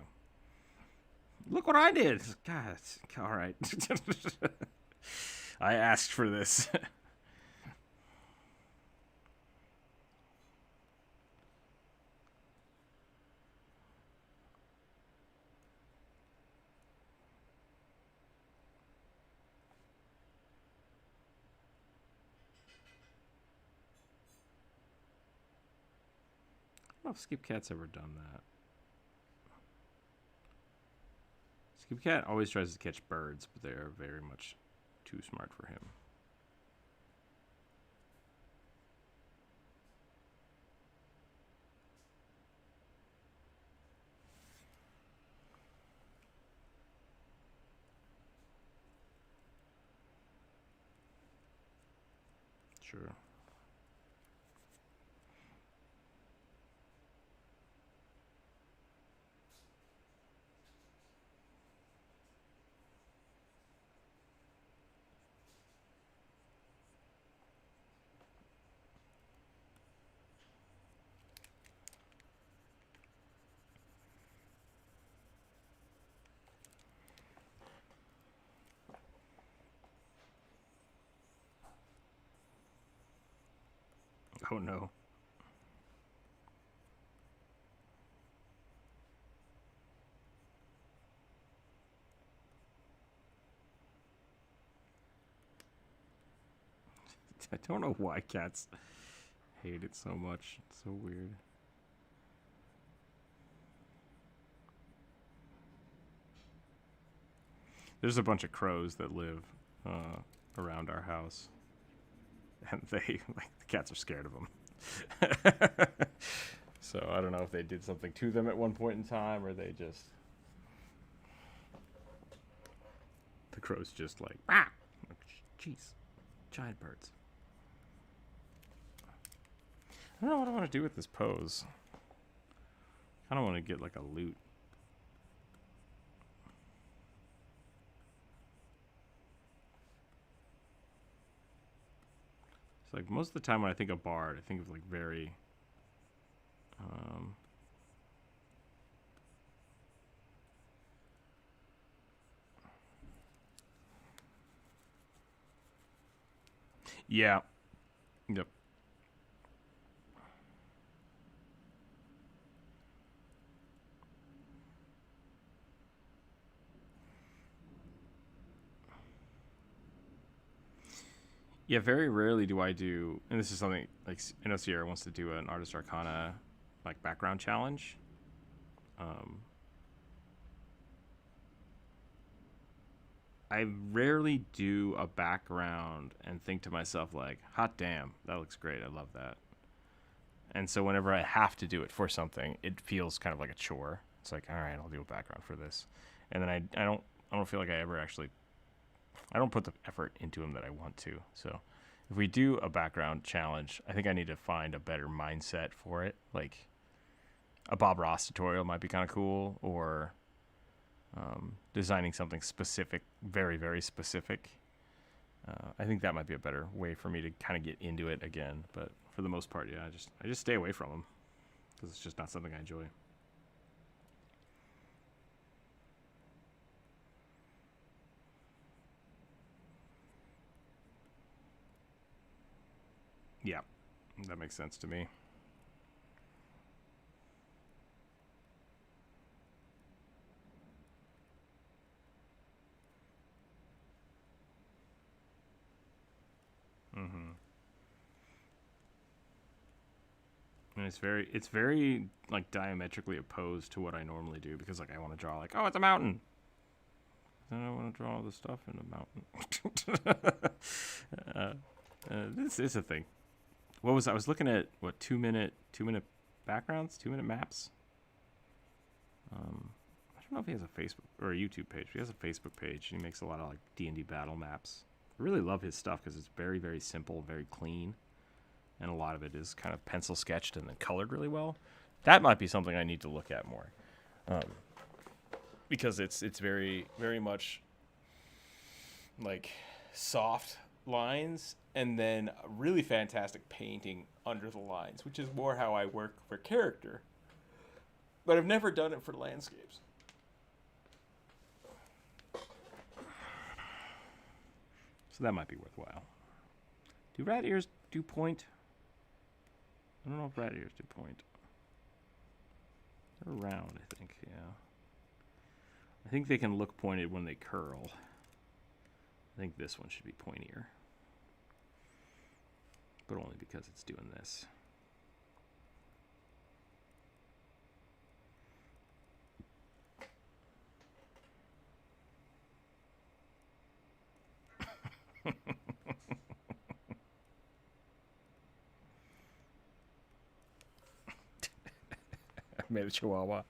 Look what I did. God, all right. I asked for this. I don't know if Skip Cat's ever done that. Skip Cat always tries to catch birds, but they are very much too smart for him. Sure. Oh no. I don't know why cats hate it so much. It's so weird. There's a bunch of crows that live around our house, and the cats are scared of them. So I don't know if they did something to them at one point in time, or they just, the crows just like, ah, jeez, giant birds. I don't know what I want to do with this pose. I don't want to get like a loot. It's like most of the time when I think of bard, I think of like very yeah. Yep. Yeah, very rarely do I do, and this is something like I know Sierra wants to do an Artist Arcana like background challenge. I rarely do a background and think to myself like, hot damn, that looks great, I love that. And so whenever I have to do it for something, it feels kind of like a chore. It's like, all right, I'll do a background for this, and then I don't feel like I ever actually, I don't put the effort into them that I want to. So if we do a background challenge, I think I need to find a better mindset for it. Like a Bob Ross tutorial might be kind of cool, or designing something specific, very, very specific. I think that might be a better way for me to kind of get into it again. But for the most part, yeah, I just stay away from them because it's just not something I enjoy. Yeah, that makes sense to me. Mm-hmm. And it's very like diametrically opposed to what I normally do, because like I want to draw like, oh, it's a mountain. And I want to draw all the stuff in a mountain. This is a thing. I was looking at what 2 minute backgrounds, 2 minute maps. I don't know if he has a Facebook or a YouTube page. He has a Facebook page. And he makes a lot of like D&D battle maps. I really love his stuff because it's very, very simple, very clean, and a lot of it is kind of pencil sketched and then colored really well. That might be something I need to look at more, because it's very, very much like soft lines and then really fantastic painting under the lines, which is more how I work for character. But I've never done it for landscapes. So that might be worthwhile. Do rat ears do point? I don't know if rat ears do point. They're round, I think, yeah. I think they can look pointed when they curl. I think this one should be pointier. But only because it's doing this. I made a chihuahua.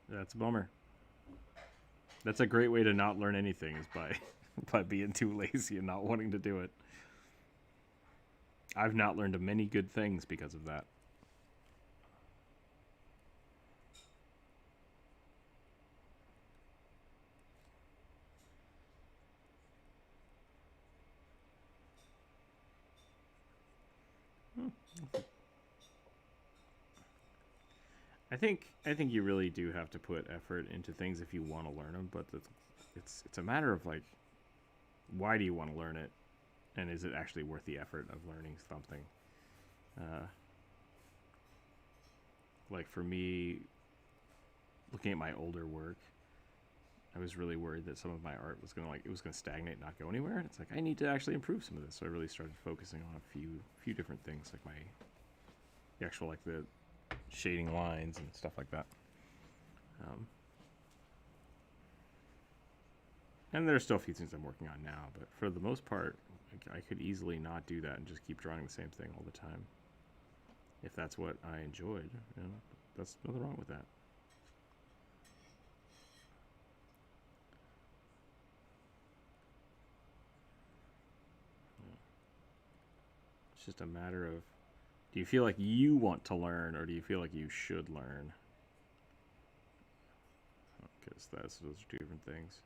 That's a bummer. That's a great way to not learn anything, is by being too lazy and not wanting to do it. I've not learned many good things because of that. I think you really do have to put effort into things if you want to learn them, but it's a matter of like, why do you want to learn it, and is it actually worth the effort of learning something? Like for me, looking at my older work, I was really worried that some of my art was gonna stagnate, not go anywhere. And it's like I need to actually improve some of this. So I really started focusing on a few different things, like the actual like the shading lines and stuff like that. And there's still a few things I'm working on now, but for the most part, I could easily not do that and just keep drawing the same thing all the time. If that's what I enjoyed, you know, that's nothing wrong with that. It's just a matter of, do you feel like you want to learn, or do you feel like you should learn? Because those are two different things.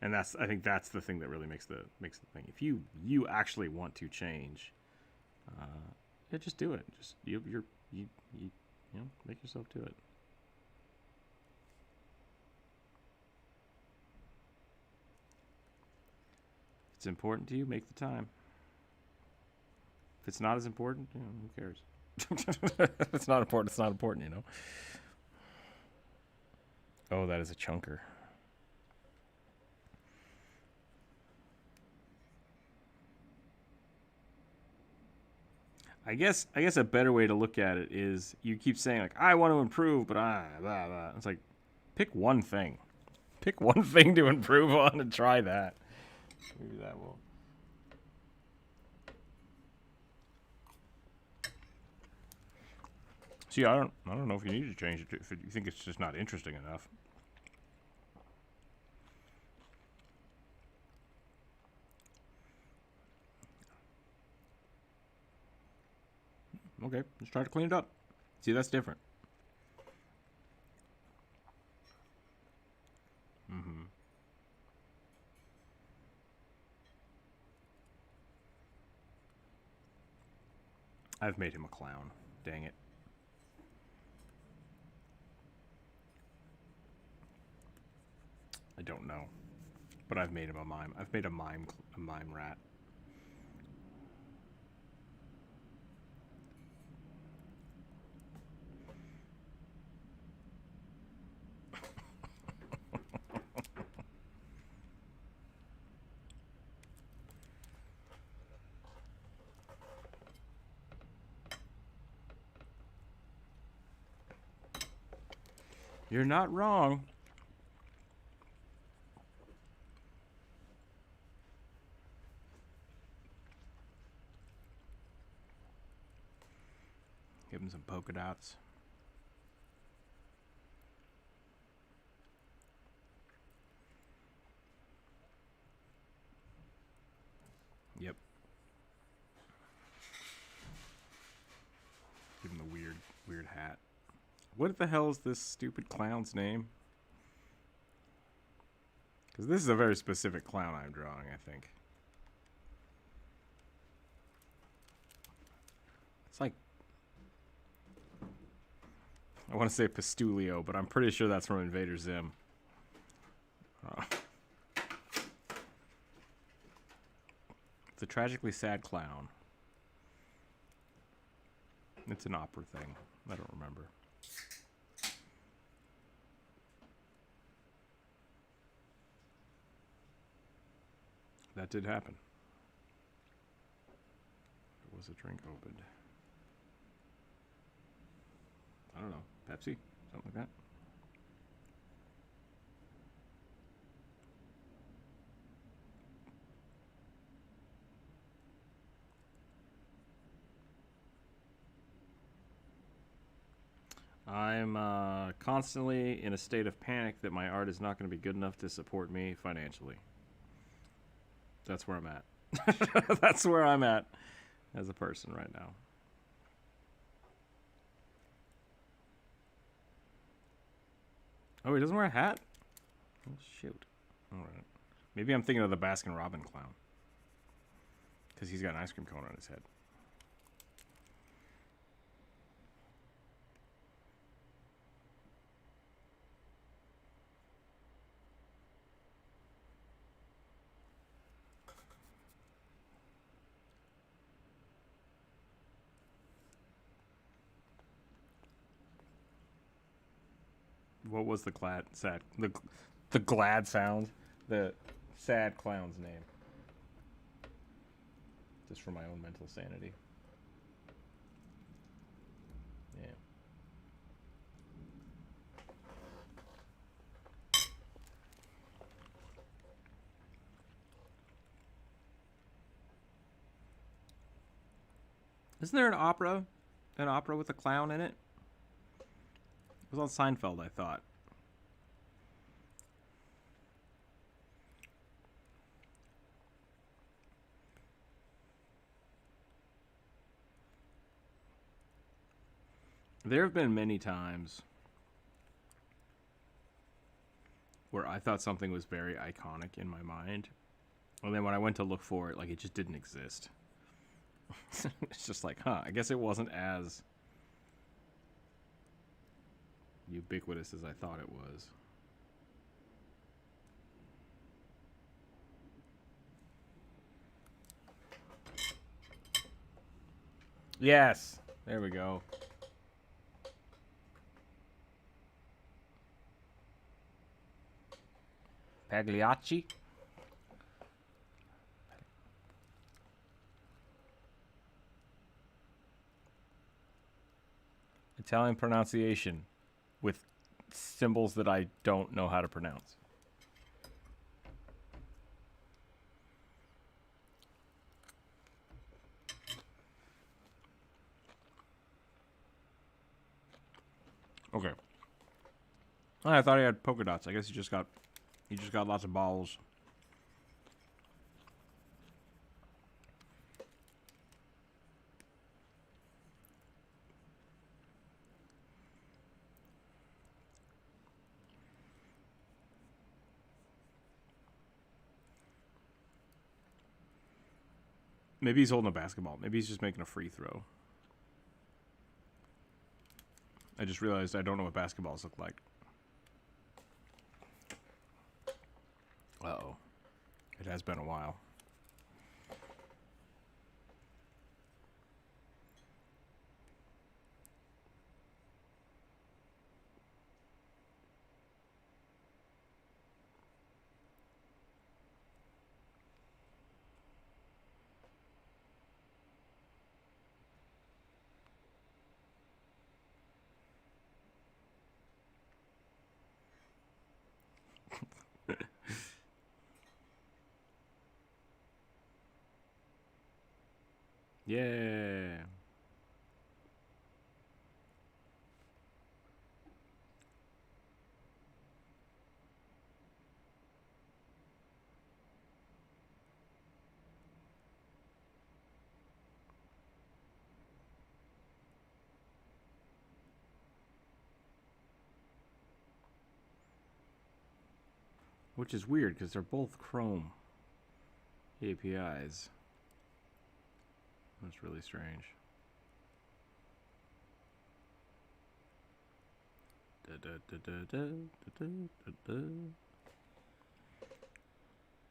And I think that's the thing that really makes the thing. If you actually want to change, yeah, just do it. Just you know, make yourself do it. If it's important to you, make the time. If it's not as important, you know, who cares? If it's not important, it's not important, you know. Oh, that is a chunker. I guess a better way to look at it is you keep saying like I want to improve, but blah blah. It's like pick one thing. Pick one thing to improve on and try that. Maybe that will. See, I don't know if you need to change it if you think it's just not interesting enough. Okay, let's try to clean it up. See, that's different. Mm-hmm. I've made him a clown. Dang it. I don't know, but I've made him a mime. I've made a mime rat. You're not wrong. Give him some polka dots. Yep. Give him the weird hat. What the hell is this stupid clown's name? Because this is a very specific clown I'm drawing, I think. It's like, I want to say Pistulio, but I'm pretty sure that's from Invader Zim. It's a tragically sad clown. It's an opera thing. I don't remember. That did happen. There was a drink opened. I don't know. Pepsi? Something like that? I'm constantly in a state of panic that my art is not going to be good enough to support me financially. That's where I'm at. That's where I'm at as a person right now. Oh, he doesn't wear a hat? Oh, shoot. All right. Maybe I'm thinking of the Baskin Robin clown. Because he's got an ice cream cone on his head. What was the the glad sound? The sad clown's name. Just for my own mental sanity. Yeah. Isn't there an opera? An opera with a clown in it? It was on Seinfeld, I thought. There have been many times where I thought something was very iconic in my mind, and then when I went to look for it, like, it just didn't exist. It's just like, huh, I guess it wasn't as ubiquitous as I thought it was. Yes, there we go. Pagliacci. Italian pronunciation with symbols that I don't know how to pronounce. Okay. Oh, I thought he had polka dots. I guess he just got lots of balls. Maybe he's holding a basketball. Maybe he's just making a free throw. I just realized I don't know what basketballs look like. Uh-oh. It has been a while. Yeah. Which is weird because they're both Chrome APIs. That's really strange.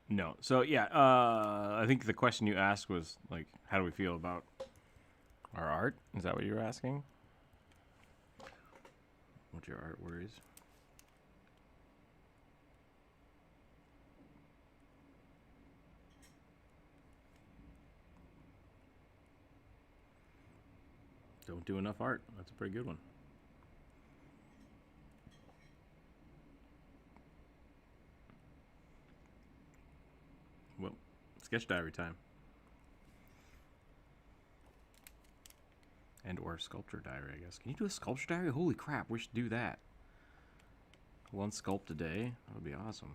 No. So yeah, I think the question you asked was like, how do we feel about our art? Is that what you were asking? What's your art worries? Don't do enough art. That's a pretty good one. Well, sketch diary time. And or sculpture diary, I guess. Can you do a sculpture diary? Holy crap, we should do that. One sculpt a day. That would be awesome.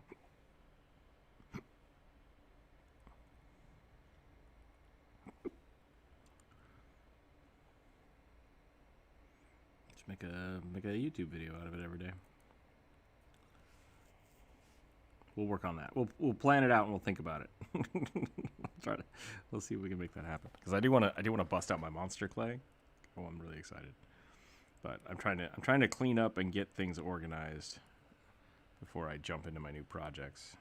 Just make a YouTube video out of it every day. We'll work on that. We'll plan it out and we'll think about it. We'll see if we can make that happen. Because I do want to bust out my monster clay. Oh, I'm really excited. But I'm trying to clean up and get things organized before I jump into my new projects.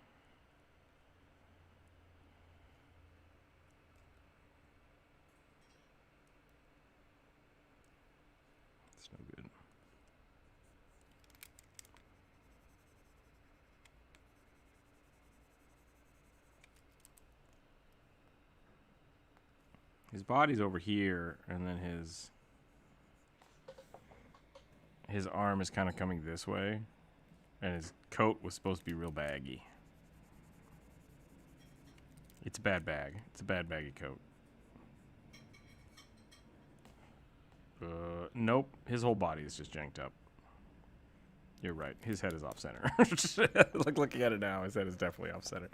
It's no good. His body's over here, and then his arm is kind of coming this way, and his coat was supposed to be real baggy. It's a bad bag. It's a bad baggy coat. Nope. His whole body is just janked up. You're right. His head is off center. Like looking at it now, his head is definitely off center.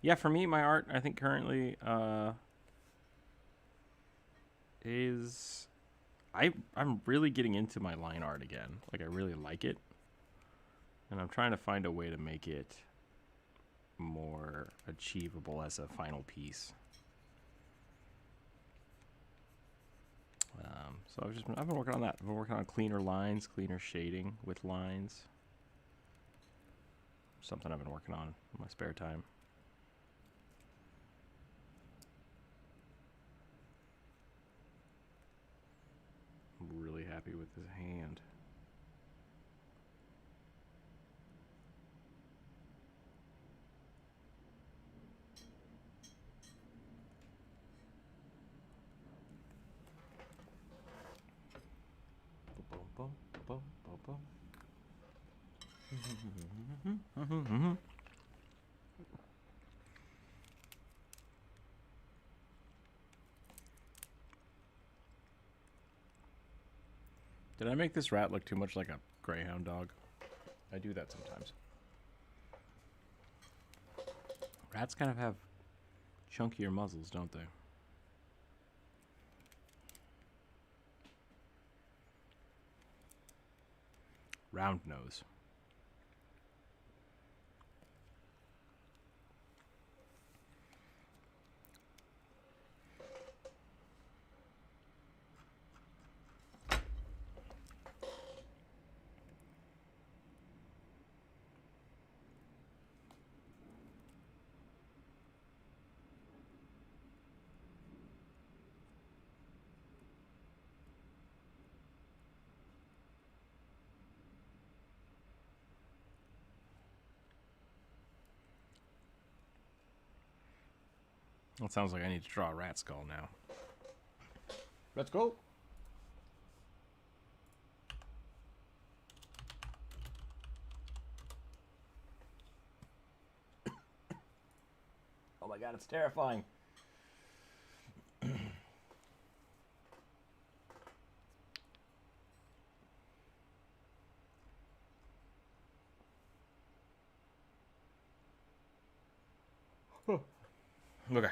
Yeah, for me, my art, I think currently is I'm really getting into my line art again. Like I really like it, and I'm trying to find a way to make it more achievable as a final piece. So I've been working on that. I've been working on cleaner lines, cleaner shading with lines. Something I've been working on in my spare time. I'm really happy with his hand. Did I make this rat look too much like a greyhound dog? I do that sometimes. Rats kind of have chunkier muzzles, don't they? Round nose. It sounds like I need to draw a rat skull now. Let's go. Oh my god, it's terrifying. Okay.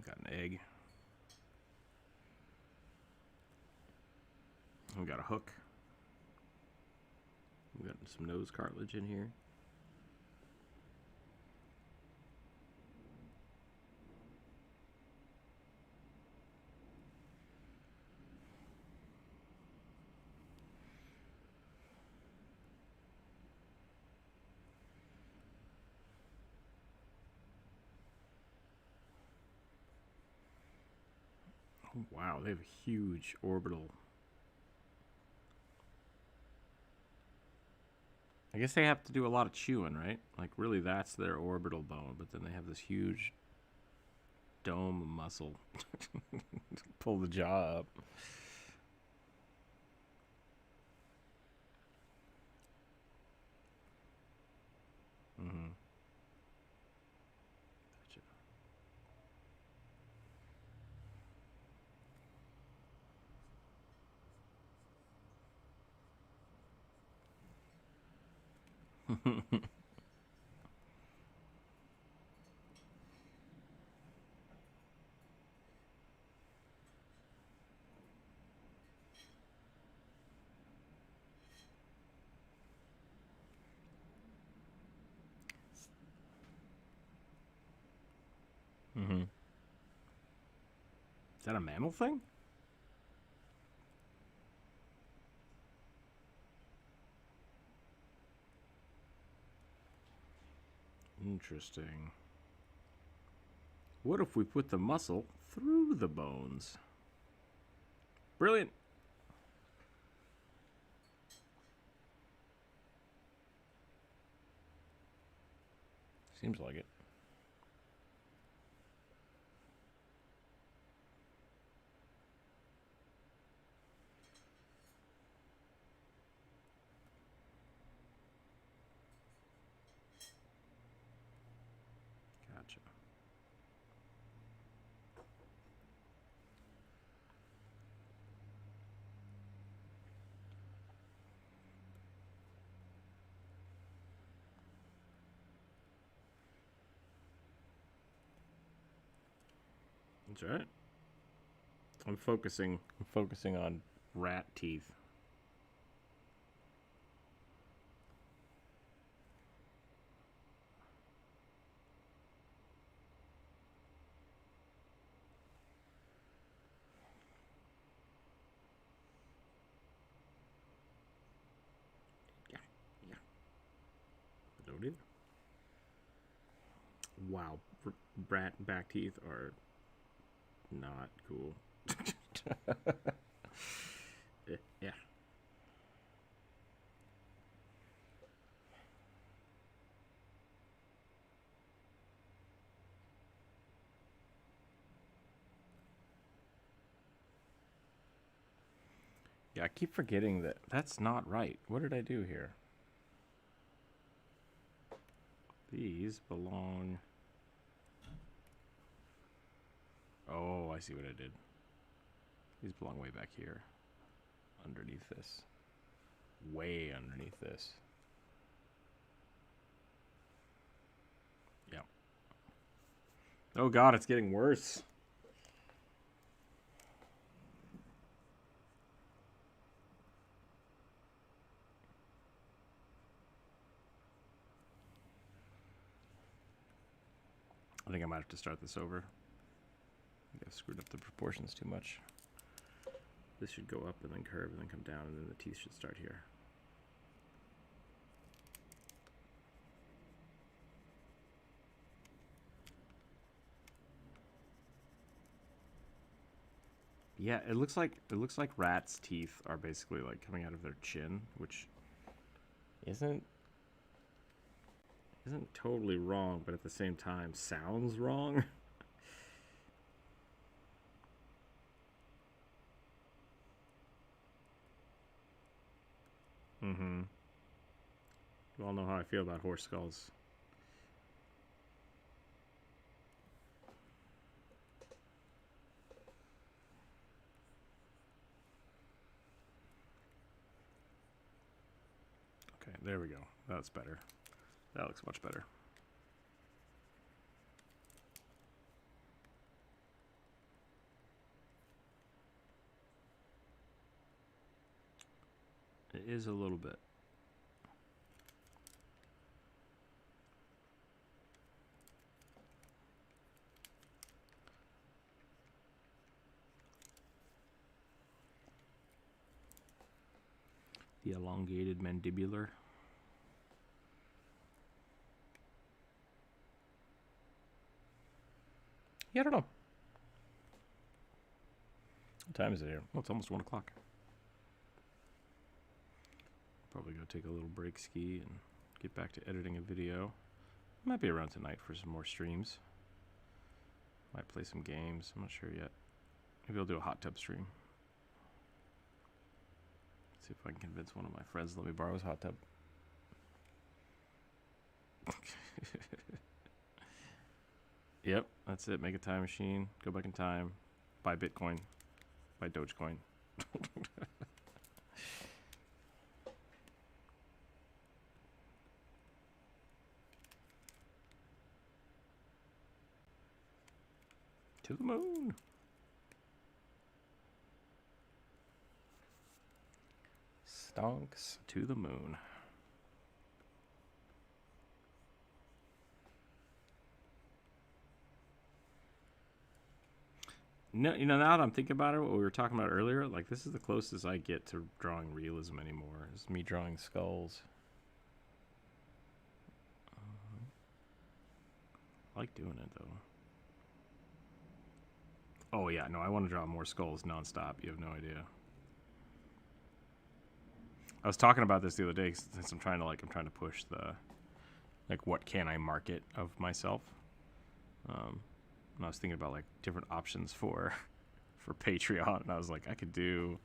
Got an egg. We got a hook. We got some nose cartilage in here. Oh, wow, they have a huge orbital. I guess they have to do a lot of chewing, right? Like, really, that's their orbital bone, but then they have this huge dome muscle. Pull the jaw up. Mm-hmm. Gotcha. Mm-hmm. Is that a mammal thing? Interesting. What if we put the muscle through the bones? Brilliant. Seems like it. Gotcha. That's right. I'm focusing on rat teeth. Yeah. Don't either. Wow, rat back teeth are not cool. Yeah. Yeah, I keep forgetting that that's not right. What did I do here? These belong... Oh, I see what I did. These belong way back here. Underneath this. Way underneath this. Yeah. Oh god, it's getting worse. I think I might have to start this over. I think I've screwed up the proportions too much. This should go up and then curve and then come down, and then the teeth should start here. Yeah, it looks like rats' teeth are basically like coming out of their chin, which isn't totally wrong, but at the same time sounds wrong. Mm-hmm. You all know how I feel about horse skulls. Okay, there we go. That's better. That looks much better. It is a little bit. The elongated mandibular. Yeah, I don't know. What time is it here? Well, it's almost 1 o'clock. Probably go take a little break ski and get back to editing a video. Might be around tonight for some more streams. Might play some games. I'm not sure yet. Maybe I'll do a hot tub stream. See if I can convince one of my friends to let me borrow his hot tub. Yep, that's it. Make a time machine. Go back in time. Buy Bitcoin. Buy Dogecoin. To the moon. Stonks to the moon. No, you know, now that I'm thinking about it, what we were talking about earlier, like this is the closest I get to drawing realism anymore. Is me drawing skulls. I like doing it though. Oh yeah, no, I want to draw more skulls nonstop. You have no idea. I was talking about this the other day since I'm trying to push the, like, what can I market of myself. And I was thinking about like different options for Patreon, and I was like, I could do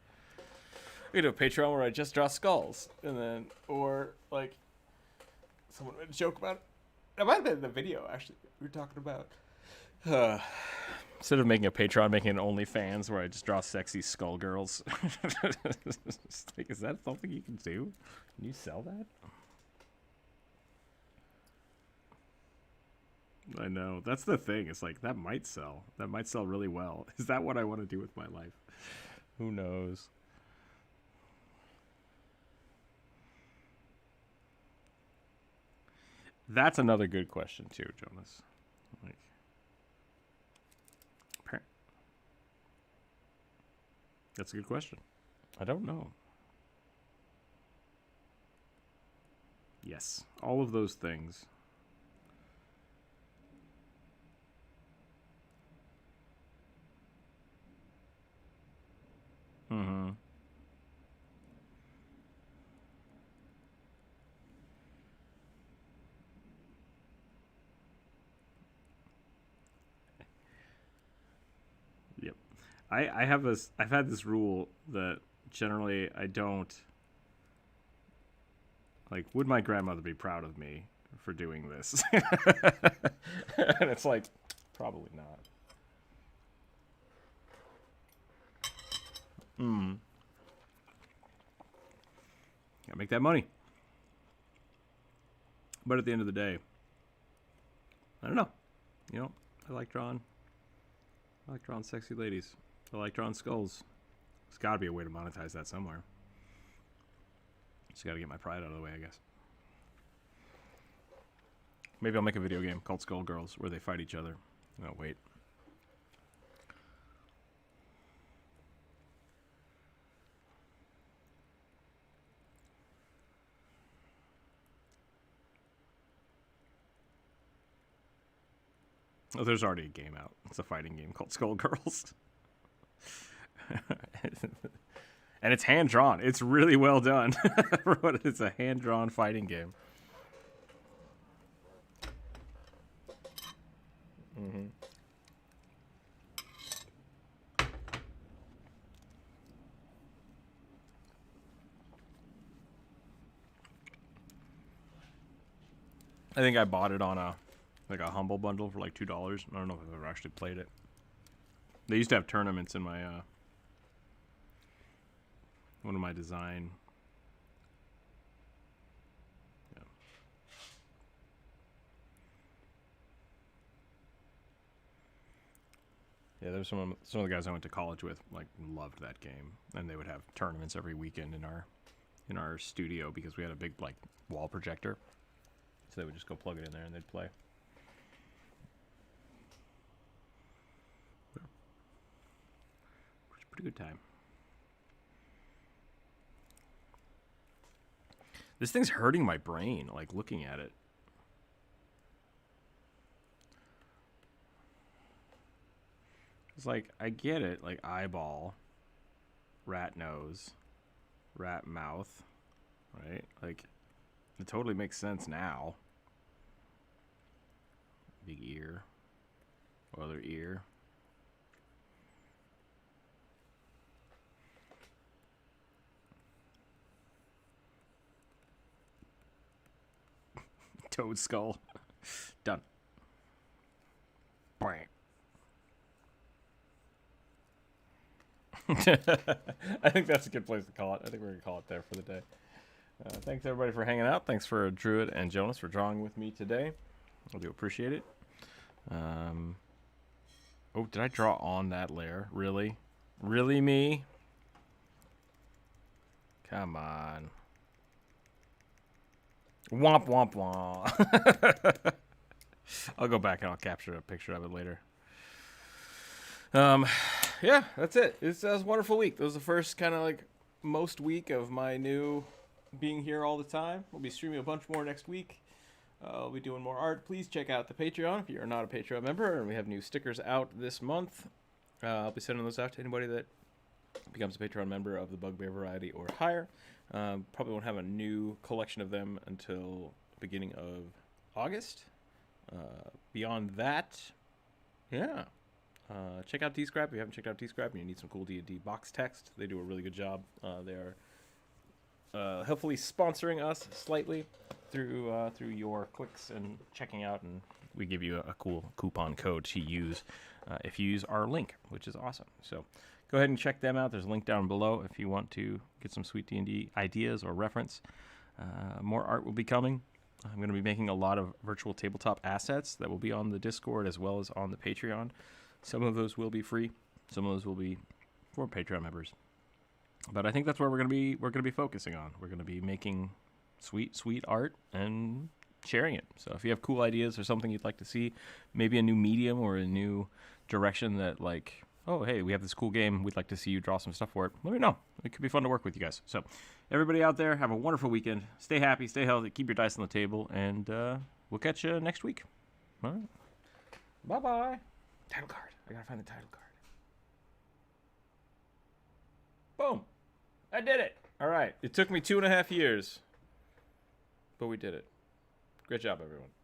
a Patreon where I just draw skulls, and then, or like someone made a joke about it. That might have been in the video actually. We were talking about instead of making a Patreon, making an OnlyFans where I just draw sexy skull girls. Like, is that something you can do? Can you sell that? I know. That's the thing. It's like, that might sell. That might sell really well. Is that what I want to do with my life? Who knows? That's another good question too, Jonas. Like, that's a good question. I don't know. Yes, all of those things. Mm-hmm. Yep. I've had this rule that generally I don't, like, would my grandmother be proud of me for doing this? And it's like, probably not. Gotta make that money. But at the end of the day, I don't know. You know, I like drawing sexy ladies. I like drawing skulls. There's got to be a way to monetize that somewhere. Just got to get my pride out of the way, I guess. Maybe I'll make a video game called Skull Girls where they fight each other. Oh, wait. Oh, there's already a game out. It's a fighting game called Skull Girls. And it's hand-drawn. It's really well done. It's a hand-drawn fighting game. Mm-hmm. I think I bought it on a Humble Bundle for like $2. I don't know if I've ever actually played it. They used to have tournaments in my one of my design. Yeah. Yeah, there's some of the guys I went to college with, like, loved that game, and they would have tournaments every weekend in our studio because we had a big, like, wall projector. So they would just go plug it in there and they'd play. Pretty good time. This thing's hurting my brain, like, looking at it. It's like, I get it, like, eyeball, rat nose, rat mouth, right? Like, it totally makes sense now. Big ear, other ear. Toad skull. Done. Bang. I think that's a good place to call it. I think we're going to call it there for the day. Thanks, everybody, for hanging out. Thanks for Druid and Jonas for drawing with me today. I do appreciate it. Oh, did I draw on that layer? Really? Really, me? Come on. Womp, womp, womp. I'll go back and I'll capture a picture of it later. Yeah, that's it. It was a wonderful week. That was the first kind of like most week of my new being here all the time. We'll be streaming a bunch more next week. I'll be doing more art. Please check out the Patreon if you're not a Patreon member. And we have new stickers out this month. I'll be sending those out to anybody that becomes a Patreon member of the Bugbear variety or higher. Probably won't have a new collection of them until beginning of August. Beyond that, yeah. Check out Describe if you haven't checked out Describe and you need some cool D&D box text. They do a really good job. They are hopefully sponsoring us slightly through your clicks and checking out, and we give you a cool coupon code to use if you use our link, which is awesome. So go ahead and check them out. There's a link down below if you want to get some sweet D&D ideas or reference. More art will be coming. I'm going to be making a lot of virtual tabletop assets that will be on the Discord as well as on the Patreon. Some of those will be free. Some of those will be for Patreon members. But I think that's where we're going to be focusing on. We're going to be making sweet art and sharing it. So if you have cool ideas or something you'd like to see, maybe a new medium or a new direction that, like, oh, hey, we have this cool game, we'd like to see you draw some stuff for it, let me know. It could be fun to work with you guys. So everybody out there, have a wonderful weekend. Stay happy, stay healthy, keep your dice on the table, and we'll catch you next week. All right. Bye-bye. Title card. I gotta find the title card. Boom. I did it. All right. It took me 2.5 years, but we did it. Great job, everyone.